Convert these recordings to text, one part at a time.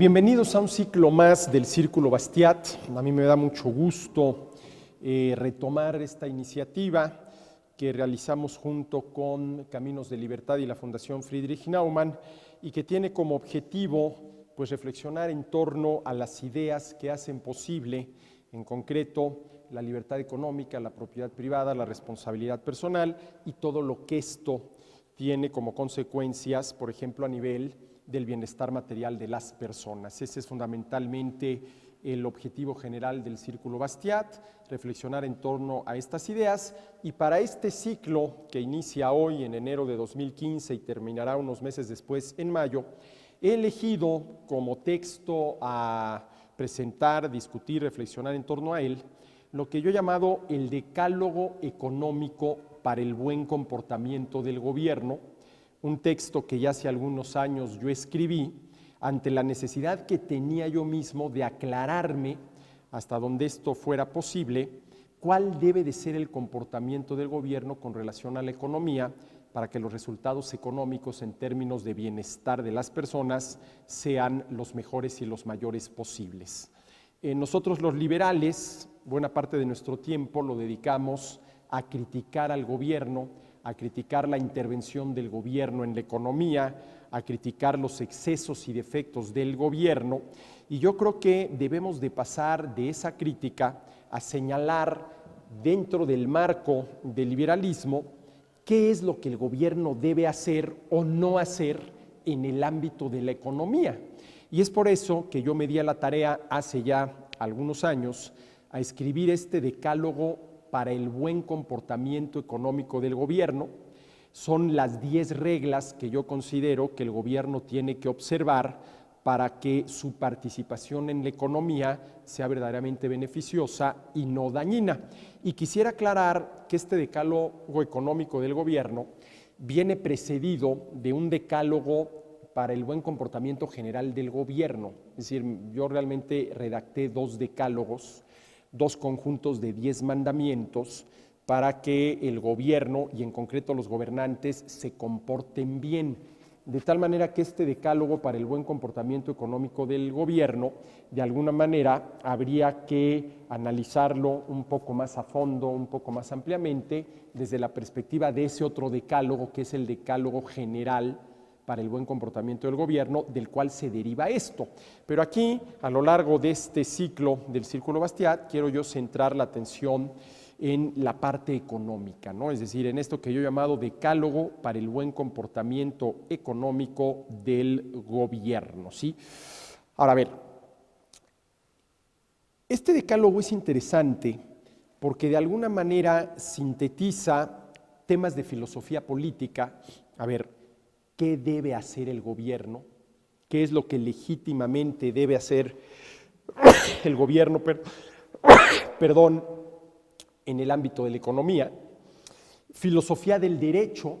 Bienvenidos a un ciclo más del Círculo Bastiat. A mí me da mucho gusto retomar esta iniciativa que realizamos junto con Caminos de Libertad y la Fundación Friedrich Naumann y que tiene como objetivo pues, reflexionar en torno a las ideas que hacen posible, en concreto, la libertad económica, la propiedad privada, la responsabilidad personal y todo lo que esto tiene como consecuencias, por ejemplo, a nivel del bienestar material de las personas. Ese es fundamentalmente el objetivo general del Círculo Bastiat, reflexionar en torno a estas ideas, y para este ciclo que inicia hoy en enero de 2015 y terminará unos meses después en mayo, he elegido como texto a presentar, discutir, reflexionar en torno a él, lo que yo he llamado el Decálogo Económico para el Buen Comportamiento del Gobierno, un texto que ya hace algunos años yo escribí ante la necesidad que tenía yo mismo de aclararme, hasta donde esto fuera posible, cuál debe de ser el comportamiento del gobierno con relación a la economía para que los resultados económicos en términos de bienestar de las personas sean los mejores y los mayores posibles. Nosotros los liberales, buena parte de nuestro tiempo lo dedicamos a criticar al gobierno, a criticar la intervención del gobierno en la economía, a criticar los excesos y defectos del gobierno, y yo creo que debemos de pasar de esa crítica a señalar dentro del marco del liberalismo qué es lo que el gobierno debe hacer o no hacer en el ámbito de la economía. Y es por eso que yo me di a la tarea hace ya algunos años a escribir este decálogo para el buen comportamiento económico del gobierno. Son las 10 reglas que yo considero que el gobierno tiene que observar para que su participación en la economía sea verdaderamente beneficiosa y no dañina. Y quisiera aclarar que este decálogo económico del gobierno viene precedido de un decálogo para el buen comportamiento general del gobierno. Es decir, yo realmente redacté 2 decálogos, 2 conjuntos de 10 mandamientos para que el gobierno y en concreto los gobernantes se comporten bien, de tal manera que este decálogo para el buen comportamiento económico del gobierno, de alguna manera habría que analizarlo un poco más a fondo, un poco más ampliamente, desde la perspectiva de ese otro decálogo que es el decálogo general para el buen comportamiento del gobierno, del cual se deriva esto. Pero aquí, a lo largo de este ciclo del Círculo Bastiat, quiero yo centrar la atención en la parte económica, ¿no? Es decir, en esto que yo he llamado decálogo para el buen comportamiento económico del gobierno, ¿sí? Ahora, a ver, este decálogo es interesante porque de alguna manera sintetiza temas de filosofía política. A ver, ¿qué debe hacer el gobierno? ¿Qué es lo que legítimamente debe hacer el gobierno, en el ámbito de la economía? Filosofía del derecho,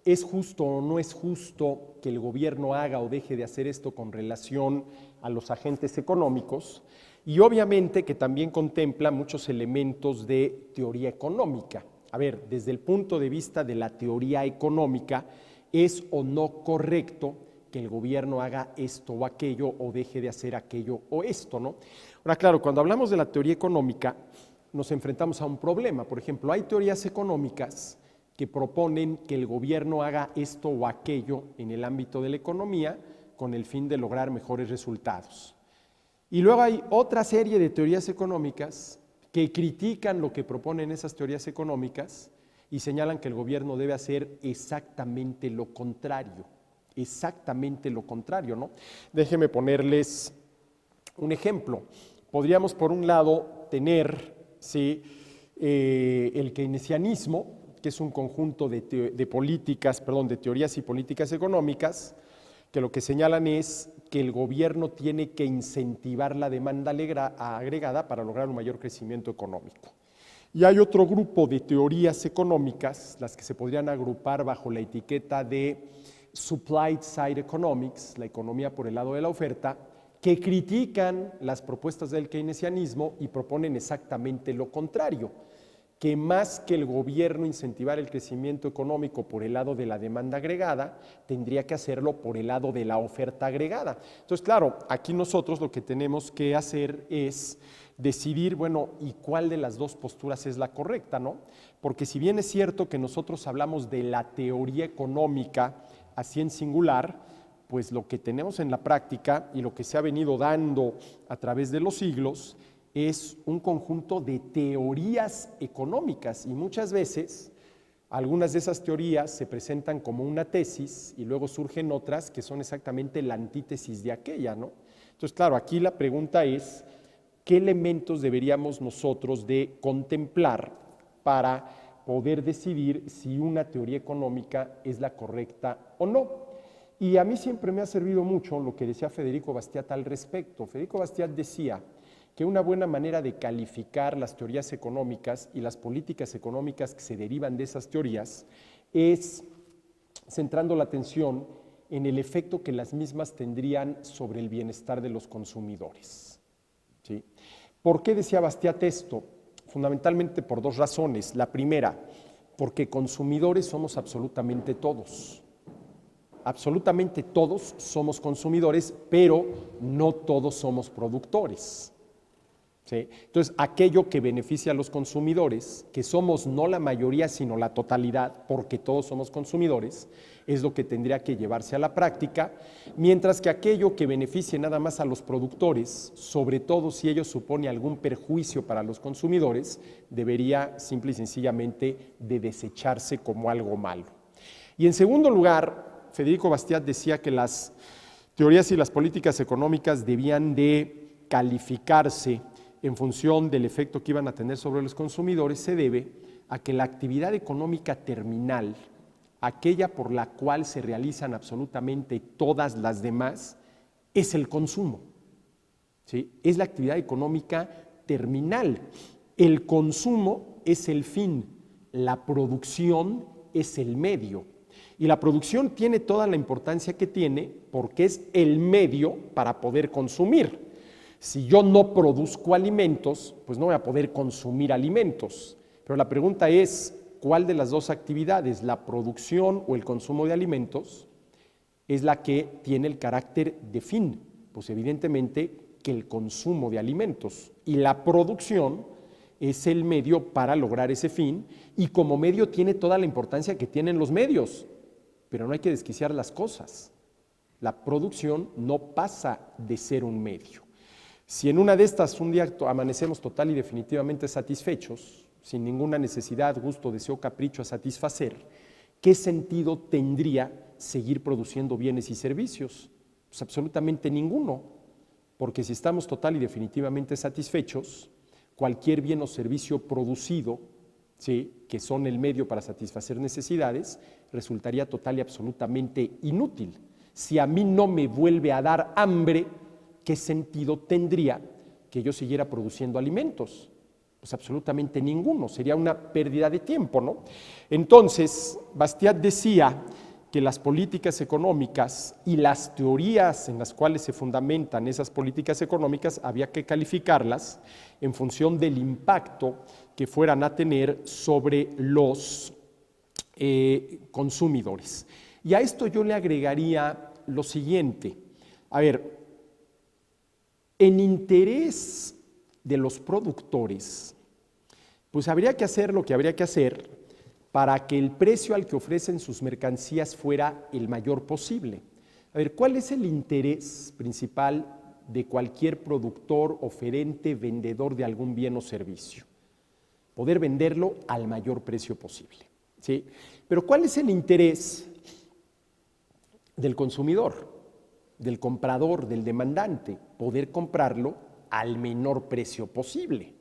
¿es justo o no es justo que el gobierno haga o deje de hacer esto con relación a los agentes económicos? Y obviamente que también contempla muchos elementos de teoría económica. A ver, desde el punto de vista de la teoría económica, ¿es o no correcto que el gobierno haga esto o aquello o deje de hacer aquello o esto, ¿no? Ahora, claro, cuando hablamos de la teoría económica, nos enfrentamos a un problema. Por ejemplo, hay teorías económicas que proponen que el gobierno haga esto o aquello en el ámbito de la economía con el fin de lograr mejores resultados. Y luego hay otra serie de teorías económicas que critican lo que proponen esas teorías económicas y señalan que el gobierno debe hacer exactamente lo contrario, ¿no? Déjenme ponerles un ejemplo. Podríamos, por un lado, tener el keynesianismo, que es un conjunto de teorías y políticas económicas, que lo que señalan es que el gobierno tiene que incentivar la demanda agregada para lograr un mayor crecimiento económico. Y hay otro grupo de teorías económicas, las que se podrían agrupar bajo la etiqueta de Supply Side Economics, la economía por el lado de la oferta, que critican las propuestas del keynesianismo y proponen exactamente lo contrario, que más que el gobierno incentivar el crecimiento económico por el lado de la demanda agregada, tendría que hacerlo por el lado de la oferta agregada. Entonces, claro, aquí nosotros lo que tenemos que hacer es decidir, bueno, ¿y cuál de las dos posturas es la correcta, no? Porque si bien es cierto que nosotros hablamos de la teoría económica así en singular, pues lo que tenemos en la práctica y lo que se ha venido dando a través de los siglos es un conjunto de teorías económicas y muchas veces algunas de esas teorías se presentan como una tesis y luego surgen otras que son exactamente la antítesis de aquella, ¿no? Entonces, claro, aquí la pregunta es, ¿qué elementos deberíamos nosotros de contemplar para poder decidir si una teoría económica es la correcta o no? Y a mí siempre me ha servido mucho lo que decía Federico Bastiat al respecto. Federico Bastiat decía que una buena manera de calificar las teorías económicas y las políticas económicas que se derivan de esas teorías es centrando la atención en el efecto que las mismas tendrían sobre el bienestar de los consumidores. ¿Sí? ¿Por qué decía Bastiat esto? Fundamentalmente por dos razones. La primera, porque consumidores somos absolutamente todos. Absolutamente todos somos consumidores, pero no todos somos productores. ¿Sí? Entonces, aquello que beneficia a los consumidores, que somos no la mayoría, sino la totalidad, porque todos somos consumidores, es lo que tendría que llevarse a la práctica, mientras que aquello que beneficie nada más a los productores, sobre todo si ello supone algún perjuicio para los consumidores, debería simple y sencillamente de desecharse como algo malo. Y en segundo lugar, Federico Bastiat decía que las teorías y las políticas económicas debían de calificarse en función del efecto que iban a tener sobre los consumidores, se debe a que la actividad económica terminal, aquella por la cual se realizan absolutamente todas las demás, es el consumo. ¿Sí? Es la actividad económica terminal. El consumo es el fin, la producción es el medio. Y la producción tiene toda la importancia que tiene porque es el medio para poder consumir. Si yo no produzco alimentos, pues no voy a poder consumir alimentos. Pero la pregunta es, ¿cuál de las dos actividades, la producción o el consumo de alimentos, es la que tiene el carácter de fin? Pues evidentemente que el consumo de alimentos. Y la producción es el medio para lograr ese fin y como medio tiene toda la importancia que tienen los medios. Pero no hay que desquiciar las cosas. La producción no pasa de ser un medio. Si en una de estas un día amanecemos total y definitivamente satisfechos, sin ninguna necesidad, gusto, deseo, capricho a satisfacer, ¿qué sentido tendría seguir produciendo bienes y servicios? Pues absolutamente ninguno, porque si estamos total y definitivamente satisfechos, cualquier bien o servicio producido, ¿sí?, que son el medio para satisfacer necesidades, resultaría total y absolutamente inútil. Si a mí no me vuelve a dar hambre, ¿qué sentido tendría que yo siguiera produciendo alimentos? Pues absolutamente ninguno, sería una pérdida de tiempo, ¿no? Entonces, Bastiat decía que las políticas económicas y las teorías en las cuales se fundamentan esas políticas económicas había que calificarlas en función del impacto que fueran a tener sobre los consumidores. Y a esto yo le agregaría lo siguiente. A ver, en interés de los productores, pues habría que hacer lo que habría que hacer para que el precio al que ofrecen sus mercancías fuera el mayor posible. A ver, ¿cuál es el interés principal de cualquier productor, oferente, vendedor de algún bien o servicio? Poder venderlo al mayor precio posible, ¿sí? Pero ¿cuál es el interés del consumidor, del comprador, del demandante? Poder comprarlo al menor precio posible.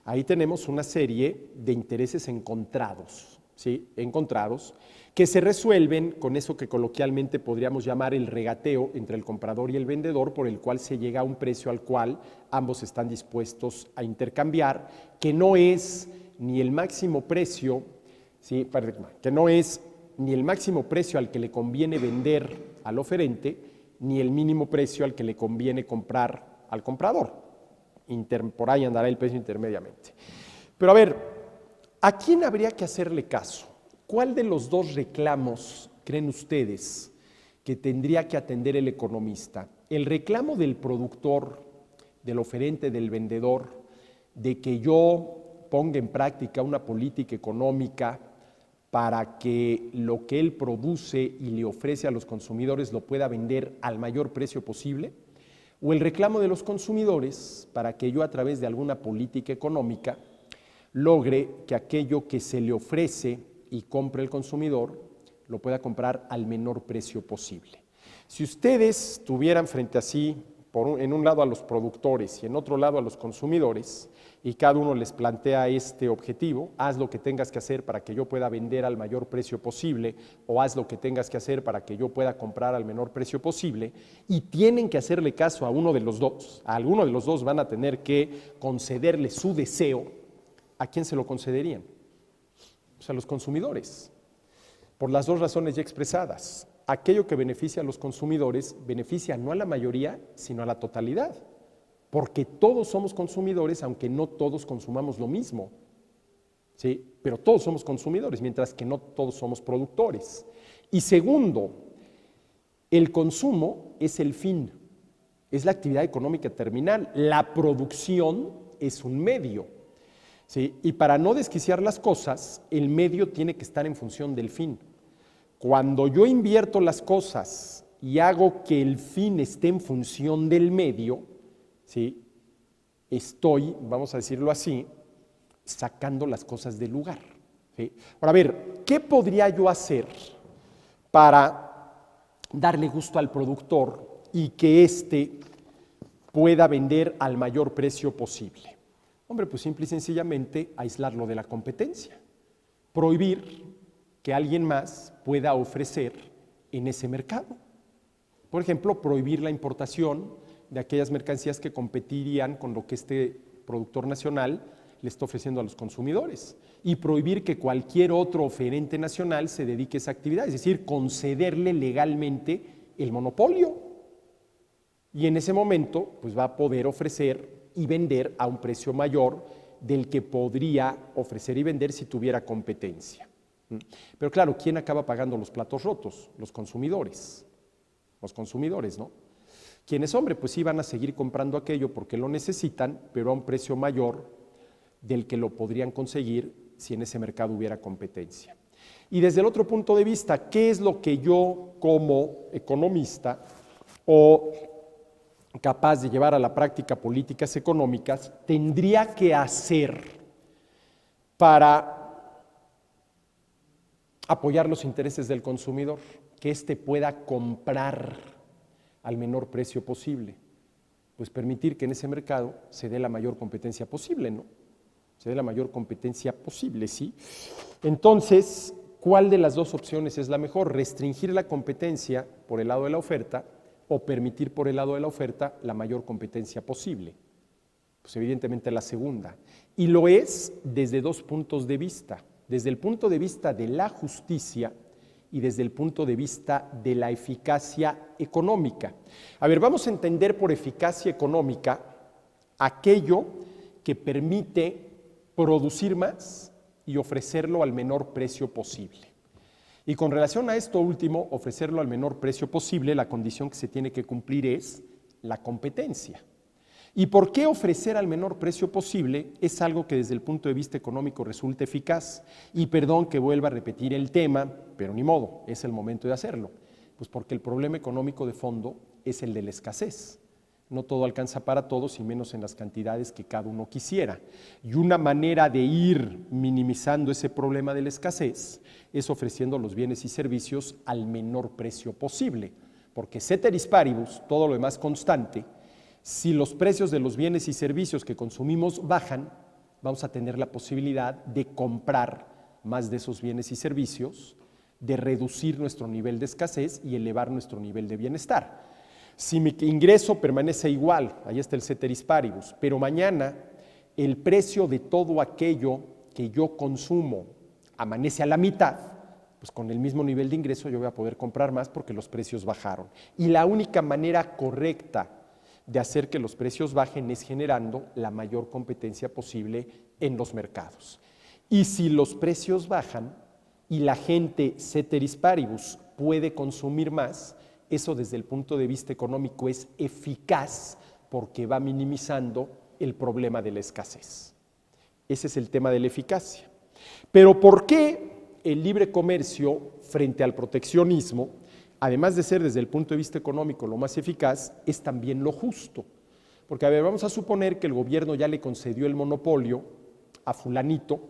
Ahí tenemos una serie de intereses encontrados, ¿sí? Encontrados, que se resuelven con eso que coloquialmente podríamos llamar el regateo entre el comprador y el vendedor, por el cual se llega a un precio al cual ambos están dispuestos a intercambiar, que no es ni el máximo precio, ¿sí?, que no es ni el máximo precio al que le conviene vender al oferente, ni el mínimo precio al que le conviene comprar al comprador. Por ahí andará el precio intermediamente. Pero a ver, ¿A quién habría que hacerle caso? ¿Cuál de los dos reclamos creen ustedes que tendría que atender el economista? ¿El reclamo del productor, del oferente, del vendedor, de que yo ponga en práctica una política económica para que lo que él produce y le ofrece a los consumidores lo pueda vender al mayor precio posible? ¿O el reclamo de los consumidores para que yo a través de alguna política económica logre que aquello que se le ofrece y compre el consumidor lo pueda comprar al menor precio posible? Si ustedes tuvieran frente a sí, en un lado a los productores y en otro lado a los consumidores, y cada uno les plantea este objetivo: haz lo que tengas que hacer para que yo pueda vender al mayor precio posible, o haz lo que tengas que hacer para que yo pueda comprar al menor precio posible, y tienen que hacerle caso a uno de los dos, a alguno de los dos van a tener que concederle su deseo. ¿A quién se lo concederían? Pues a los consumidores, por las dos razones ya expresadas. Aquello que beneficia a los consumidores beneficia no a la mayoría, sino a la totalidad, porque todos somos consumidores, aunque no todos consumamos lo mismo, ¿sí? Pero todos somos consumidores, mientras que no todos somos productores. Y segundo, el consumo es el fin, es la actividad económica terminal, la producción es un medio, ¿sí? Y para no desquiciar las cosas, el medio tiene que estar en función del fin. Cuando yo invierto las cosas y hago que el fin esté en función del medio, ¿sí?, estoy, vamos a decirlo así, sacando las cosas del lugar, ¿sí? Ahora, a ver, ¿qué podría yo hacer para darle gusto al productor y que éste pueda vender al mayor precio posible? Hombre, pues simple y sencillamente aislarlo de la competencia, prohibir que alguien más pueda ofrecer en ese mercado. Por ejemplo, prohibir la importación de aquellas mercancías que competirían con lo que este productor nacional le está ofreciendo a los consumidores, y prohibir que cualquier otro oferente nacional se dedique a esa actividad, es decir, concederle legalmente el monopolio. Y en ese momento, pues va a poder ofrecer y vender a un precio mayor del que podría ofrecer y vender si tuviera competencia. Pero claro, ¿quién acaba pagando los platos rotos? Los consumidores. Los consumidores, ¿no? ¿Quiénes, hombre? Pues sí van a seguir comprando aquello porque lo necesitan, pero a un precio mayor del que lo podrían conseguir si en ese mercado hubiera competencia. Y desde el otro punto de vista, ¿qué es lo que yo como economista o capaz de llevar a la práctica políticas económicas tendría que hacer para apoyar los intereses del consumidor, que éste pueda comprar al menor precio posible? Pues permitir que en ese mercado se dé la mayor competencia posible, ¿no? Se dé la mayor competencia posible, ¿sí? Entonces, ¿cuál de las dos opciones es la mejor? ¿Restringir la competencia por el lado de la oferta o permitir por el lado de la oferta la mayor competencia posible? Pues evidentemente la segunda. Y lo es desde dos puntos de vista: desde el punto de vista de la justicia y desde el punto de vista de la eficacia económica. A ver, vamos a entender por eficacia económica aquello que permite producir más y ofrecerlo al menor precio posible. Y con relación a esto último, ofrecerlo al menor precio posible, la condición que se tiene que cumplir es la competencia. ¿Y por qué ofrecer al menor precio posible? Es algo que desde el punto de vista económico resulta eficaz. Y perdón que vuelva a repetir el tema, pero ni modo, es el momento de hacerlo. Pues porque el problema económico de fondo es el de la escasez. No todo alcanza para todos y menos en las cantidades que cada uno quisiera. Y una manera de ir minimizando ese problema de la escasez es ofreciendo los bienes y servicios al menor precio posible. Porque ceteris paribus, todo lo demás constante, si los precios de los bienes y servicios que consumimos bajan, vamos a tener la posibilidad de comprar más de esos bienes y servicios, de reducir nuestro nivel de escasez y elevar nuestro nivel de bienestar. Si mi ingreso permanece igual, ahí está el ceteris paribus, pero mañana el precio de todo aquello que yo consumo amanece a la mitad, pues con el mismo nivel de ingreso yo voy a poder comprar más porque los precios bajaron. Y la única manera correcta de hacer que los precios bajen es generando la mayor competencia posible en los mercados. Y si los precios bajan y la gente, ceteris paribus, puede consumir más, eso desde el punto de vista económico es eficaz porque va minimizando el problema de la escasez. Ese es el tema de la eficacia. Pero ¿por qué el libre comercio frente al proteccionismo, además de ser desde el punto de vista económico lo más eficaz, es también lo justo? Porque, a ver, vamos a suponer que el gobierno ya le concedió el monopolio a fulanito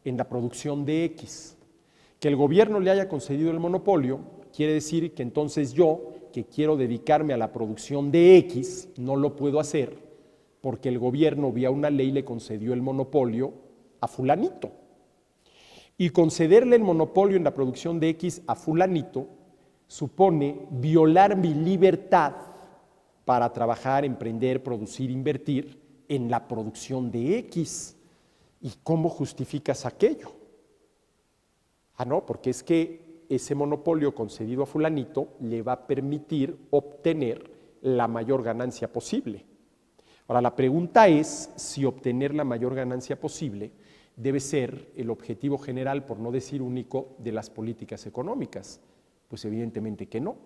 en la producción de X. Que el gobierno le haya concedido el monopolio quiere decir que entonces yo, que quiero dedicarme a la producción de X, no lo puedo hacer porque el gobierno vía una ley le concedió el monopolio a fulanito. Y concederle el monopolio en la producción de X a fulanito supone violar mi libertad para trabajar, emprender, producir, invertir en la producción de X. ¿Y cómo justificas aquello? No, porque es que ese monopolio concedido a fulanito le va a permitir obtener la mayor ganancia posible. Ahora, la pregunta es si obtener la mayor ganancia posible debe ser el objetivo general, por no decir único, de las políticas económicas. Pues evidentemente que no.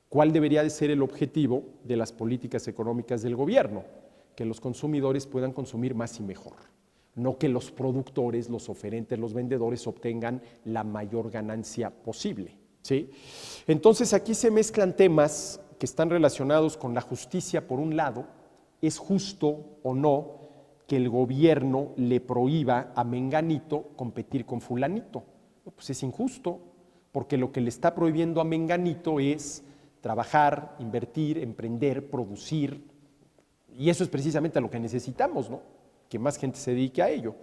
¿Cuál debería de ser el objetivo de las políticas económicas del gobierno? Que los consumidores puedan consumir más y mejor. No que los productores, los oferentes, los vendedores obtengan la mayor ganancia posible, ¿sí? Entonces aquí se mezclan temas que están relacionados con la justicia por un lado. ¿Es justo o no que el gobierno le prohíba a menganito competir con fulanito? No, pues es injusto, porque lo que le está prohibiendo a menganito es trabajar, invertir, emprender, producir, y eso es precisamente lo que necesitamos, ¿no? Que más gente se dedique a ello.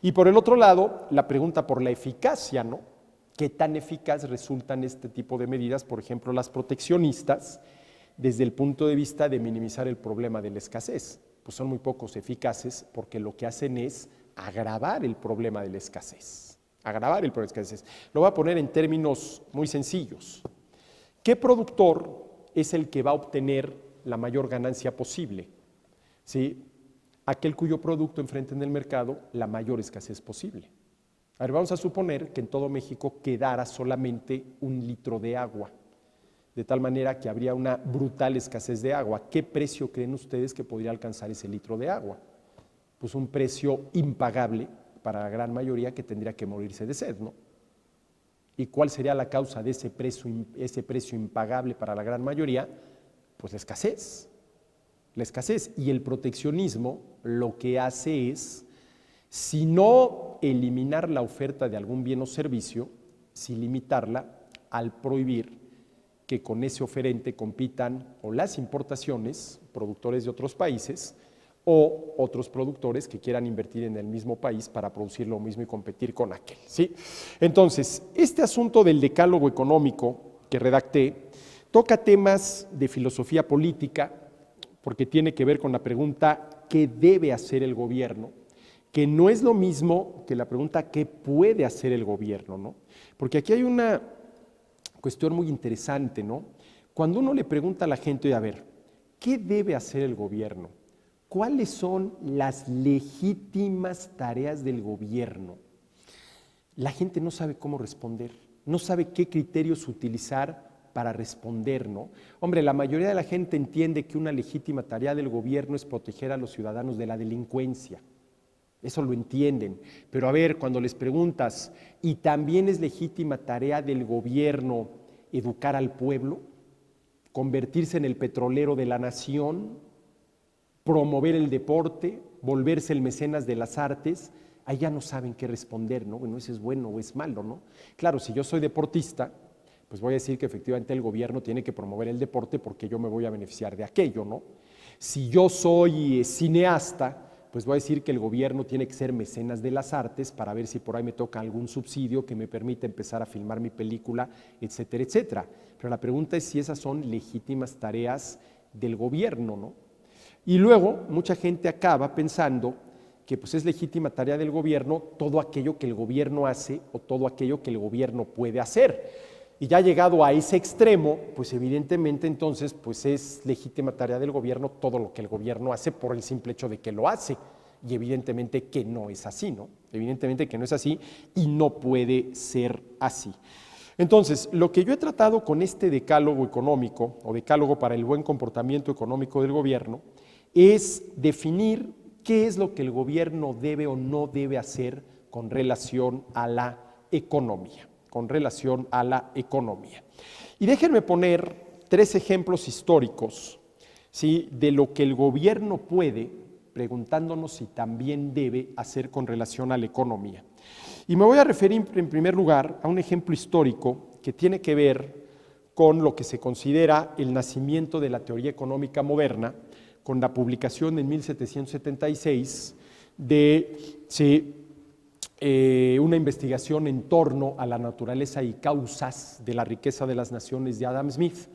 Y por el otro lado, la pregunta por la eficacia, ¿no? ¿Qué tan eficaz resultan este tipo de medidas, por ejemplo, las proteccionistas, desde el punto de vista de minimizar el problema de la escasez? Pues son muy pocos eficaces porque lo que hacen es agravar el problema de la escasez. Agravar el problema de la escasez. Lo voy a poner en términos muy sencillos. ¿Qué productor es el que va a obtener la mayor ganancia posible? ¿Sí? Aquel cuyo producto enfrente en el mercado la mayor escasez posible. A ver, vamos a suponer que en todo México quedara solamente 1 litro de agua, de tal manera que habría una brutal escasez de agua. ¿Qué precio creen ustedes que podría alcanzar ese litro de agua? Pues un precio impagable para la gran mayoría que tendría que morirse de sed, ¿no? ¿Y cuál sería la causa de ese precio impagable para la gran mayoría? Pues la escasez. La escasez. Y el proteccionismo lo que hace es, si no eliminar la oferta de algún bien o servicio, si limitarla al prohibir que con ese oferente compitan o las importaciones, productores de otros países, o otros productores que quieran invertir en el mismo país para producir lo mismo y competir con aquel, ¿sí? Entonces, este asunto del decálogo económico que redacté toca temas de filosofía política, porque tiene que ver con la pregunta ¿qué debe hacer el gobierno? Que no es lo mismo que la pregunta ¿qué puede hacer el gobierno?, ¿no? Porque aquí hay una cuestión muy interesante, ¿no? Cuando uno le pregunta a la gente, a ver, ¿qué debe hacer el gobierno? ¿Cuáles son las legítimas tareas del gobierno? La gente no sabe cómo responder, no sabe qué criterios utilizar para responder, ¿no? Hombre, la mayoría de la gente entiende que una legítima tarea del gobierno es proteger a los ciudadanos de la delincuencia. Eso lo entienden. Pero a ver, cuando les preguntas, ¿y también es legítima tarea del gobierno educar al pueblo? ¿Convertirse en el petrolero de la nación? ¿Promover el deporte? ¿Volverse el mecenas de las artes? Ahí ya no saben qué responder, ¿no? Bueno, eso es bueno o es malo, ¿no? Claro, si yo soy deportista, pues voy a decir que efectivamente el gobierno tiene que promover el deporte porque yo me voy a beneficiar de aquello, ¿no? Si yo soy cineasta, pues voy a decir que el gobierno tiene que ser mecenas de las artes para ver si por ahí me toca algún subsidio que me permita empezar a filmar mi película, etcétera, etcétera. Pero la pregunta es si esas son legítimas tareas del gobierno, ¿no? Y luego mucha gente acaba pensando que pues es legítima tarea del gobierno todo aquello que el gobierno hace o todo aquello que el gobierno puede hacer. Y ya llegado a ese extremo, pues evidentemente entonces pues es legítima tarea del gobierno todo lo que el gobierno hace por el simple hecho de que lo hace. Y evidentemente que no es así, ¿no? Evidentemente que no es así y no puede ser así. Entonces, lo que yo he tratado con este decálogo económico o decálogo para el buen comportamiento económico del gobierno es definir qué es lo que el gobierno debe o no debe hacer con relación a la economía, Y déjenme poner 3 ejemplos históricos, ¿sí?, de lo que el gobierno puede, preguntándonos si también debe hacer con relación a la economía. Y me voy a referir en primer lugar a un ejemplo histórico que tiene que ver con lo que se considera el nacimiento de la teoría económica moderna, con la publicación en 1776 de una investigación en torno a la naturaleza y causas de la riqueza de las naciones de Adam Smith.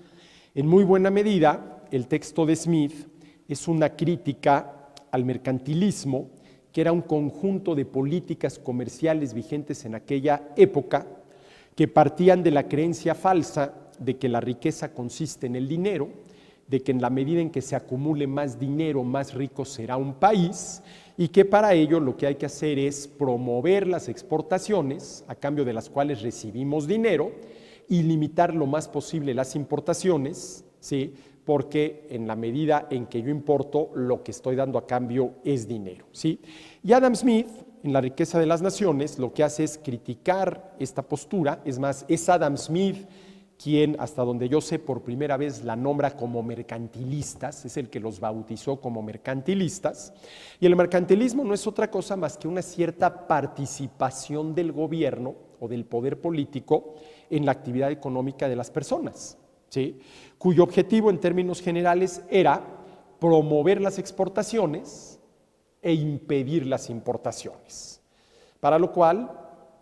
En muy buena medida, el texto de Smith es una crítica al mercantilismo, que era un conjunto de políticas comerciales vigentes en aquella época que partían de la creencia falsa de que la riqueza consiste en el dinero, de que en la medida en que se acumule más dinero, más rico será un país, y que para ello lo que hay que hacer es promover las exportaciones, a cambio de las cuales recibimos dinero, y limitar lo más posible las importaciones, ¿sí?, porque en la medida en que yo importo, lo que estoy dando a cambio es dinero, ¿sí? Y Adam Smith, en La riqueza de las naciones, lo que hace es criticar esta postura. Es más, es Adam Smith quien, hasta donde yo sé, por primera vez la nombra como mercantilistas, es el que los bautizó como mercantilistas, y el mercantilismo no es otra cosa más que una cierta participación del gobierno o del poder político en la actividad económica de las personas, ¿sí?, cuyo objetivo en términos generales era promover las exportaciones e impedir las importaciones, para lo cual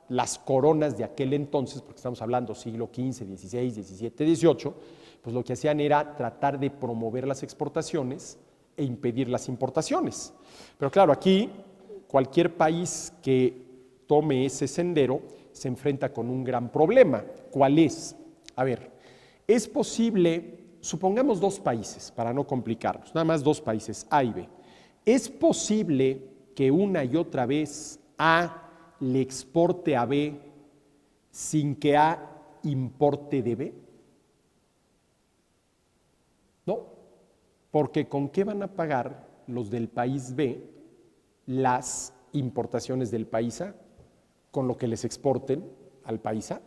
las coronas de aquel entonces, porque estamos hablando siglo XV, XVI, XVII, XVIII, pues lo que hacían era tratar de promover las exportaciones e impedir las importaciones. Pero claro, aquí cualquier país que tome ese sendero se enfrenta con un gran problema. ¿Cuál es? A ver, es posible, supongamos 2 países, para no complicarnos, nada más 2 países, A y B. ¿Es posible que una y otra vez A le exporte a B sin que A importe de B? No, porque ¿con qué van a pagar los del país B las importaciones del país A? Con lo que les exporten al país A.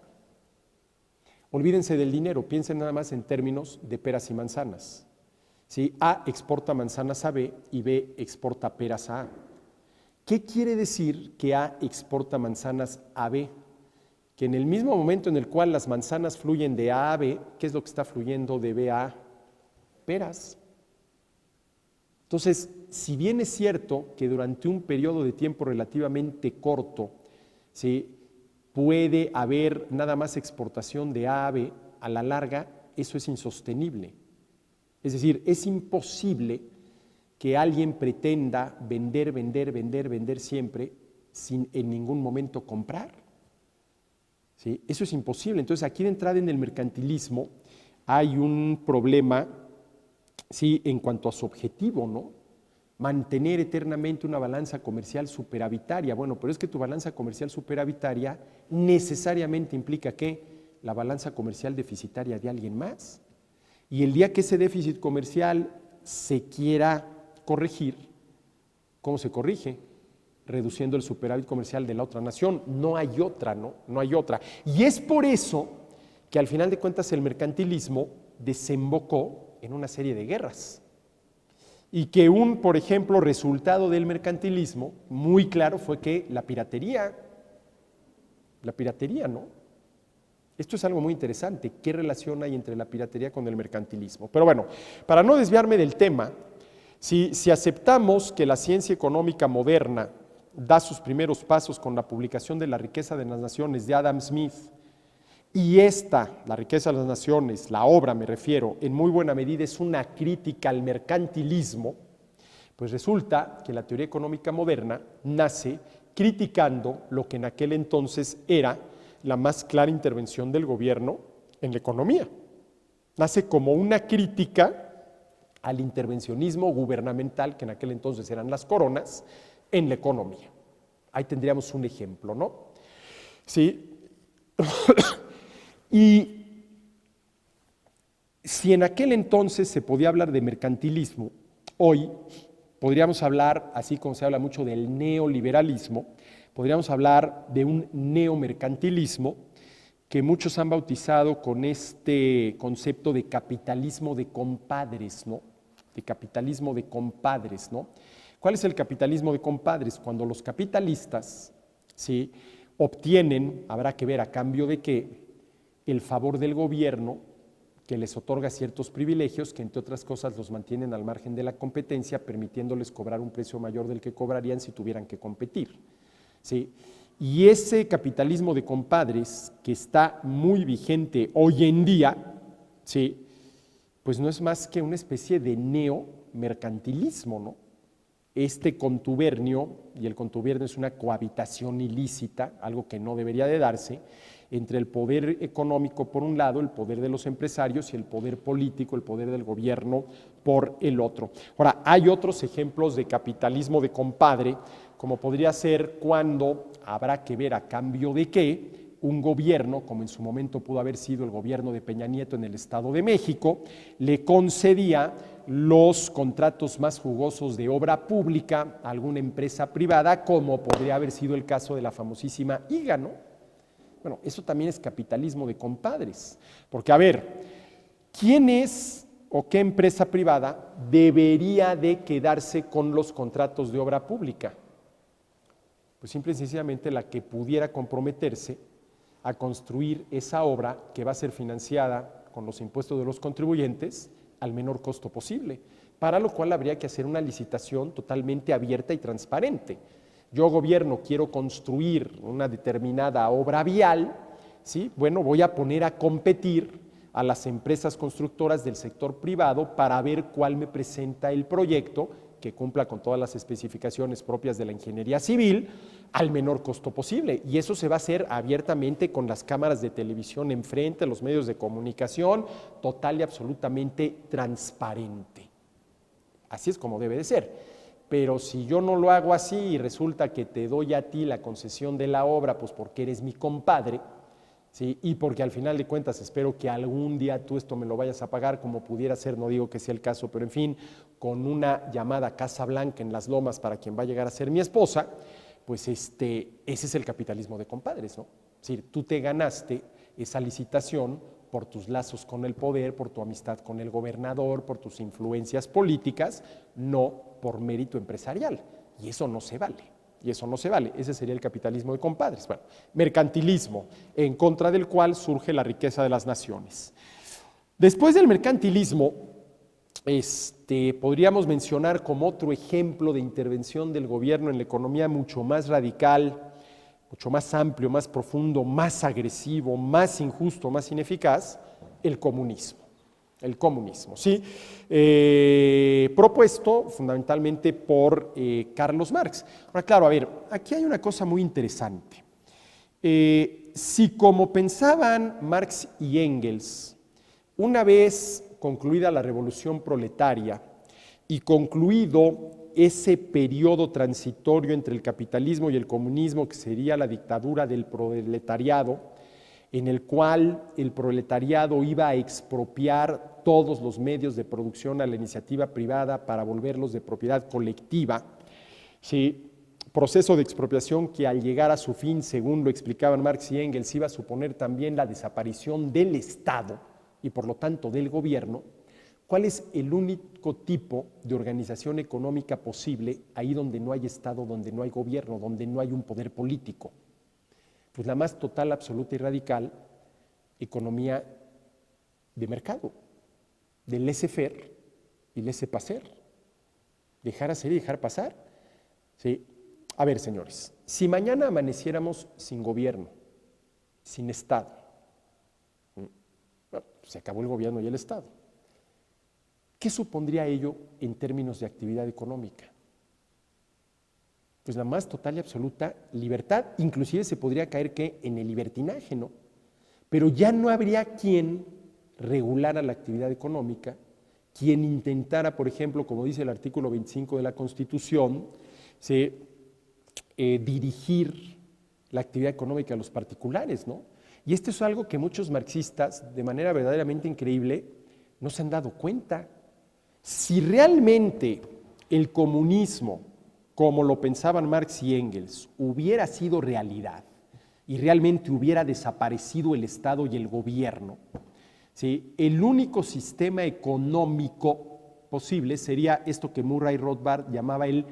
Olvídense del dinero, piensen nada más en términos de peras y manzanas. ¿Sí? A exporta manzanas a B y B exporta peras a A. ¿Qué quiere decir que A exporta manzanas a B? Que en el mismo momento en el cual las manzanas fluyen de A a B, ¿qué es lo que está fluyendo de B a A? Peras. Entonces, si bien es cierto que durante un periodo de tiempo relativamente corto, ¿sí?, puede haber nada más exportación de A a B, a la larga eso es insostenible. Es decir, es imposible que alguien pretenda vender siempre sin en ningún momento comprar. ¿Sí? Eso es imposible. Entonces, aquí de entrada en el mercantilismo hay un problema, ¿sí?, en cuanto a su objetivo, ¿no? Mantener eternamente una balanza comercial superavitaria. Bueno, pero es que tu balanza comercial superavitaria necesariamente implica que la balanza comercial deficitaria de alguien más. Y el día que ese déficit comercial se quiera corregir, ¿cómo se corrige? Reduciendo el superávit comercial de la otra nación. No hay otra, ¿no? No hay otra. Y es por eso que al final de cuentas el mercantilismo desembocó en una serie de guerras. Y que por ejemplo, resultado del mercantilismo muy claro fue que la piratería, ¿no? Esto es algo muy interesante. ¿Qué relación hay entre la piratería con el mercantilismo? Pero bueno, para no desviarme del tema, si aceptamos que la ciencia económica moderna da sus primeros pasos con la publicación de La riqueza de las naciones de Adam Smith, y La riqueza de las naciones, la obra me refiero, en muy buena medida es una crítica al mercantilismo, pues resulta que la teoría económica moderna nace criticando lo que en aquel entonces era la más clara intervención del gobierno en la economía. Nace como una crítica al intervencionismo gubernamental, que en aquel entonces eran las coronas, en la economía. Ahí tendríamos un ejemplo, ¿no? Sí. Y si en aquel entonces se podía hablar de mercantilismo, hoy podríamos hablar, así como se habla mucho del neoliberalismo, podríamos hablar de un neomercantilismo que muchos han bautizado con este concepto de capitalismo de compadres, ¿no? De capitalismo de compadres, ¿no? ¿Cuál es el capitalismo de compadres? Cuando los capitalistas, ¿sí?, obtienen, habrá que ver a cambio de qué, el favor del gobierno que les otorga ciertos privilegios que, entre otras cosas, los mantienen al margen de la competencia, permitiéndoles cobrar un precio mayor del que cobrarían si tuvieran que competir, ¿sí? Y ese capitalismo de compadres, que está muy vigente hoy en día, ¿sí?, pues no es más que una especie de neomercantilismo, ¿no? Este contubernio, y el contubernio es una cohabitación ilícita, algo que no debería de darse, entre el poder económico por un lado, el poder de los empresarios, y el poder político, el poder del gobierno por el otro. Ahora, hay otros ejemplos de capitalismo de compadre, como podría ser cuando habrá que ver a cambio de qué un gobierno, como en su momento pudo haber sido el gobierno de Peña Nieto en el Estado de México, le concedía los contratos más jugosos de obra pública a alguna empresa privada, como podría haber sido el caso de la famosísima IGA, ¿no? Bueno, eso también es capitalismo de compadres, porque a ver, ¿quién es o qué empresa privada debería de quedarse con los contratos de obra pública? Pues simple y sencillamente la que pudiera comprometerse a construir esa obra que va a ser financiada con los impuestos de los contribuyentes al menor costo posible, para lo cual habría que hacer una licitación totalmente abierta y transparente. Yo, gobierno, quiero construir una determinada obra vial, ¿sí? Bueno, voy a poner a competir a las empresas constructoras del sector privado para ver cuál me presenta el proyecto que cumpla con todas las especificaciones propias de la ingeniería civil al menor costo posible. Y eso se va a hacer abiertamente con las cámaras de televisión enfrente, los medios de comunicación, total y absolutamente transparente. Así es como debe de ser. Pero si yo no lo hago así y resulta que te doy a ti la concesión de la obra, pues porque eres mi compadre, ¿sí? Y porque al final de cuentas espero que algún día tú esto me lo vayas a pagar, como pudiera ser, no digo que sea el caso, pero en fin, con una llamada Casa Blanca en Las Lomas para quien va a llegar a ser mi esposa, pues ese es el capitalismo de compadres, ¿no? Es decir, tú te ganaste esa licitación por tus lazos con el poder, por tu amistad con el gobernador, por tus influencias políticas, no por mérito empresarial. Y eso no se vale. Y eso no se vale. Ese sería el capitalismo de compadres. Bueno, mercantilismo, en contra del cual surge la riqueza de las naciones. Después del mercantilismo, podríamos mencionar como otro ejemplo de intervención del gobierno en la economía mucho más radical, mucho más amplio, más profundo, más agresivo, más injusto, más ineficaz, el comunismo. El comunismo, ¿sí? Propuesto fundamentalmente por Carlos Marx. Ahora, claro, a ver, aquí hay una cosa muy interesante. Si como pensaban Marx y Engels, una vez concluida la revolución proletaria y concluido ese periodo transitorio entre el capitalismo y el comunismo, que sería la dictadura del proletariado, en el cual el proletariado iba a expropiar todos los medios de producción a la iniciativa privada para volverlos de propiedad colectiva, ¿sí? Proceso de expropiación que al llegar a su fin, según lo explicaban Marx y Engels, iba a suponer también la desaparición del Estado y por lo tanto del gobierno. ¿Cuál es el único tipo de organización económica posible ahí donde no hay Estado, donde no hay gobierno, donde no hay un poder político? Pues la más total, absoluta y radical economía de mercado, de laissez-faire y laissez-passer, dejar hacer y dejar pasar. ¿Sí? A ver, señores, si mañana amaneciéramos sin gobierno, sin Estado, bueno, se acabó el gobierno y el Estado. ¿Qué supondría ello en términos de actividad económica? Pues la más total y absoluta libertad, inclusive se podría caer que en el libertinaje, ¿no? Pero ya no habría quien regulara la actividad económica, quien intentara, por ejemplo, como dice el artículo 25 de la Constitución, ¿sí?, dirigir la actividad económica de los particulares, ¿no? Y esto es algo que muchos marxistas, de manera verdaderamente increíble, no se han dado cuenta. Si realmente el comunismo, como lo pensaban Marx y Engels, hubiera sido realidad y realmente hubiera desaparecido el Estado y el gobierno, ¿sí?, el único sistema económico posible sería esto que Murray Rothbard llamaba el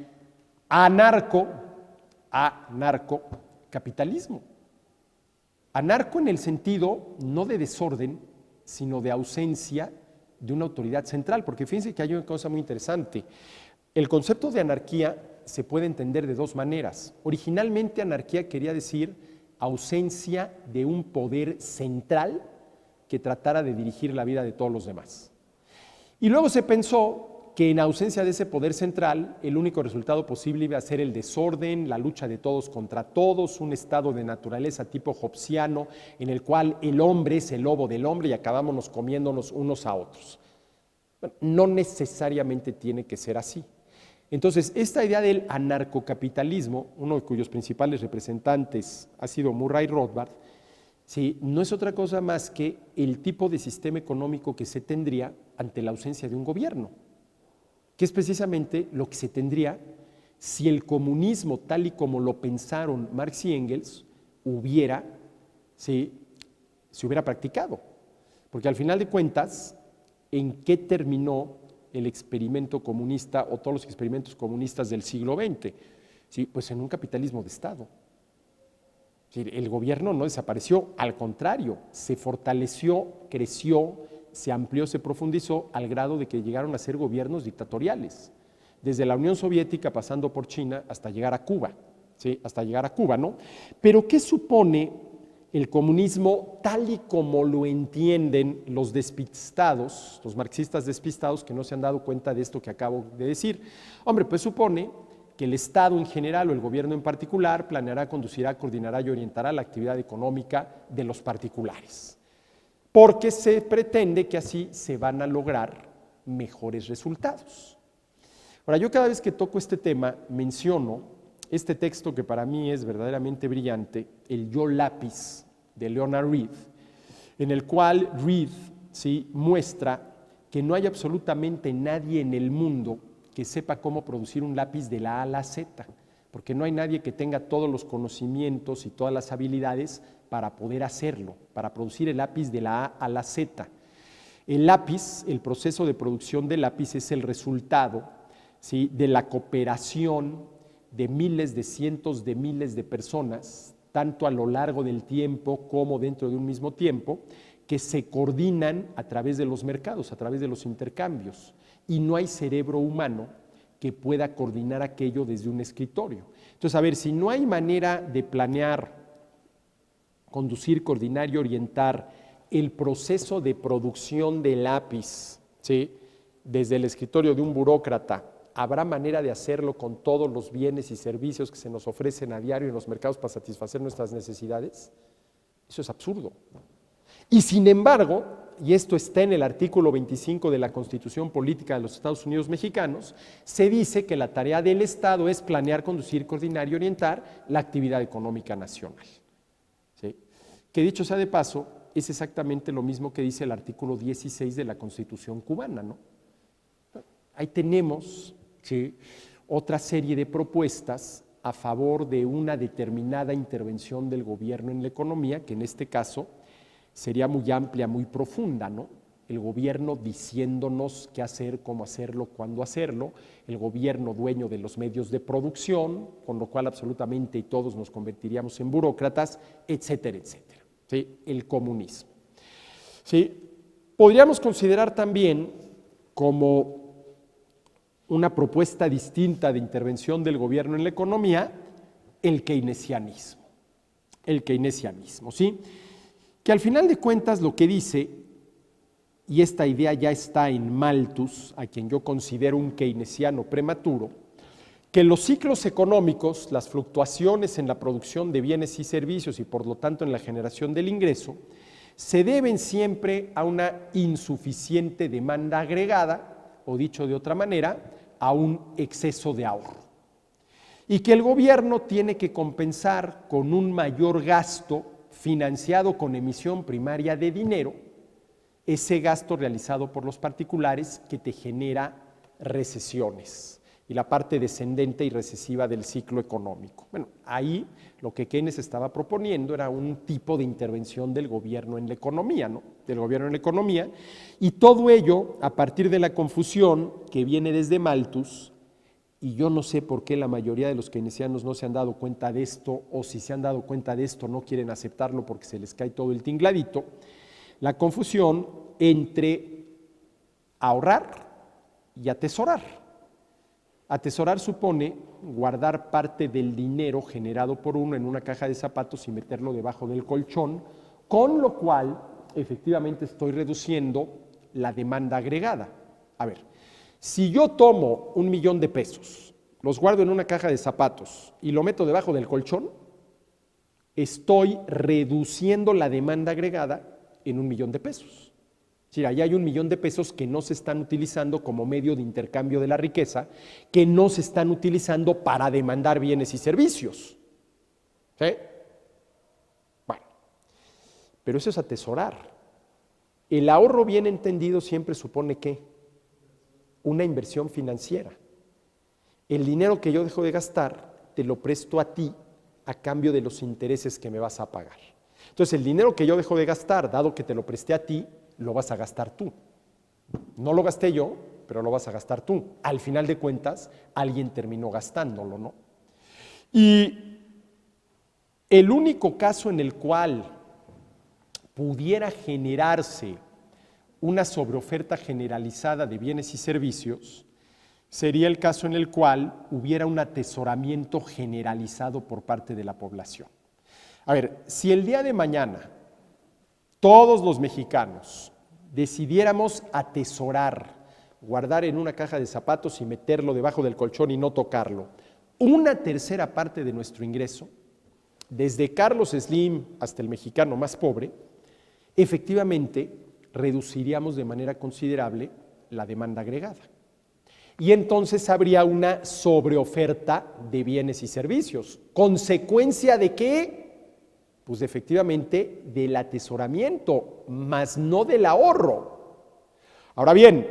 anarcocapitalismo. Anarco en el sentido no de desorden, sino de ausencia de una autoridad central, porque fíjense que hay una cosa muy interesante. El concepto de anarquía se puede entender de dos maneras. Originalmente anarquía quería decir ausencia de un poder central que tratara de dirigir la vida de todos los demás. Y luego se pensó que en ausencia de ese poder central, el único resultado posible iba a ser el desorden, la lucha de todos contra todos, un estado de naturaleza tipo hobbesiano, en el cual el hombre es el lobo del hombre y acabámonos comiéndonos unos a otros. Bueno, no necesariamente tiene que ser así. Entonces, esta idea del anarcocapitalismo, uno de cuyos principales representantes ha sido Murray Rothbard, ¿sí?, no es otra cosa más que el tipo de sistema económico que se tendría ante la ausencia de un gobierno, que es precisamente lo que se tendría si el comunismo, tal y como lo pensaron Marx y Engels, se hubiera practicado. Porque al final de cuentas, ¿en qué terminó el experimento comunista o todos los experimentos comunistas del siglo XX? ¿Sí? Pues en un capitalismo de Estado. ¿Sí? El gobierno no desapareció, al contrario, se fortaleció, creció, se amplió, se profundizó al grado de que llegaron a ser gobiernos dictatoriales, desde la Unión Soviética pasando por China hasta llegar a Cuba, ¿sí?, hasta llegar a Cuba, ¿no? Pero ¿qué supone el comunismo tal y como lo entienden los despistados, los marxistas despistados que no se han dado cuenta de esto que acabo de decir? Hombre, pues supone que el Estado en general o el gobierno en particular planeará, conducirá, coordinará y orientará la actividad económica de los particulares, porque se pretende que así se van a lograr mejores resultados. Ahora, yo cada vez que toco este tema menciono este texto que para mí es verdaderamente brillante, el Yo lápiz de Leonard Reed, en el cual Reed, ¿sí?, muestra que no hay absolutamente nadie en el mundo que sepa cómo producir un lápiz de la A a la Z, porque no hay nadie que tenga todos los conocimientos y todas las habilidades para poder hacerlo, para producir el lápiz de la A a la Z. El lápiz, el proceso de producción del lápiz es el resultado, ¿sí?, de la cooperación de miles, de cientos de miles de personas, tanto a lo largo del tiempo como dentro de un mismo tiempo, que se coordinan a través de los mercados, a través de los intercambios, y no hay cerebro humano que pueda coordinar aquello desde un escritorio. Entonces, a ver, si no hay manera de planear, conducir, coordinar y orientar el proceso de producción de lápiz, ¿sí?, desde el escritorio de un burócrata, ¿habrá manera de hacerlo con todos los bienes y servicios que se nos ofrecen a diario en los mercados para satisfacer nuestras necesidades? Eso es absurdo. Y sin embargo, y esto está en el artículo 25 de la Constitución Política de los Estados Unidos Mexicanos, se dice que la tarea del Estado es planear, conducir, coordinar y orientar la actividad económica nacional. ¿Sí? Que dicho sea de paso, es exactamente lo mismo que dice el artículo 16 de la Constitución cubana, ¿no? Ahí tenemos, ¿sí?, otra serie de propuestas a favor de una determinada intervención del gobierno en la economía, que en este caso sería muy amplia, muy profunda, ¿no? El gobierno diciéndonos qué hacer, cómo hacerlo, cuándo hacerlo, el gobierno dueño de los medios de producción, con lo cual absolutamente todos nos convertiríamos en burócratas, etcétera, etcétera. ¿Sí? El comunismo. ¿Sí? Podríamos considerar también como una propuesta distinta de intervención del gobierno en la economía el keynesianismo. El keynesianismo, ¿sí?, que al final de cuentas lo que dice, y esta idea ya está en Malthus, a quien yo considero un keynesiano prematuro, que los ciclos económicos, las fluctuaciones en la producción de bienes y servicios y por lo tanto en la generación del ingreso, se deben siempre a una insuficiente demanda agregada, o dicho de otra manera, a un exceso de ahorro. y que el gobierno tiene que compensar con un mayor gasto financiado con emisión primaria de dinero ese gasto realizado por los particulares que te genera recesiones y la parte descendente y recesiva del ciclo económico. Bueno, ahí lo que Keynes estaba proponiendo era un tipo de intervención del gobierno en la economía, ¿no? Del gobierno en la economía, y todo ello a partir de la confusión que viene desde Malthus, y yo no sé por qué la mayoría de los keynesianos no se han dado cuenta de esto, o si se han dado cuenta de esto no quieren aceptarlo porque se les cae todo el tingladito, la confusión entre ahorrar y atesorar. Atesorar supone guardar parte del dinero generado por uno en una caja de zapatos y meterlo debajo del colchón, con lo cual efectivamente estoy reduciendo la demanda agregada. A ver, si yo tomo 1,000,000 de pesos, los guardo en una caja de zapatos y lo meto debajo del colchón, estoy reduciendo la demanda agregada en 1,000,000 de pesos. Es decir, ahí hay 1,000,000 de pesos que no se están utilizando como medio de intercambio de la riqueza, que no se están utilizando para demandar bienes y servicios. ¿Sí? Bueno, pero eso es atesorar. El ahorro bien entendido siempre supone que una inversión financiera. El dinero que yo dejo de gastar, te lo presto a ti a cambio de los intereses que me vas a pagar. Entonces, el dinero que yo dejo de gastar, dado que te lo presté a ti, lo vas a gastar tú. No lo gasté yo, pero lo vas a gastar tú. Al final de cuentas, alguien terminó gastándolo, ¿no? Y el único caso en el cual pudiera generarse una sobreoferta generalizada de bienes y servicios sería el caso en el cual hubiera un atesoramiento generalizado por parte de la población. A ver, si el día de mañana todos los mexicanos decidiéramos atesorar, guardar en una caja de zapatos y meterlo debajo del colchón y no tocarlo, una tercera parte de nuestro ingreso, desde Carlos Slim hasta el mexicano más pobre, efectivamente reduciríamos de manera considerable la demanda agregada. Y entonces habría una sobreoferta de bienes y servicios. ¿Consecuencia de qué? Pues efectivamente del atesoramiento, más no del ahorro. Ahora bien,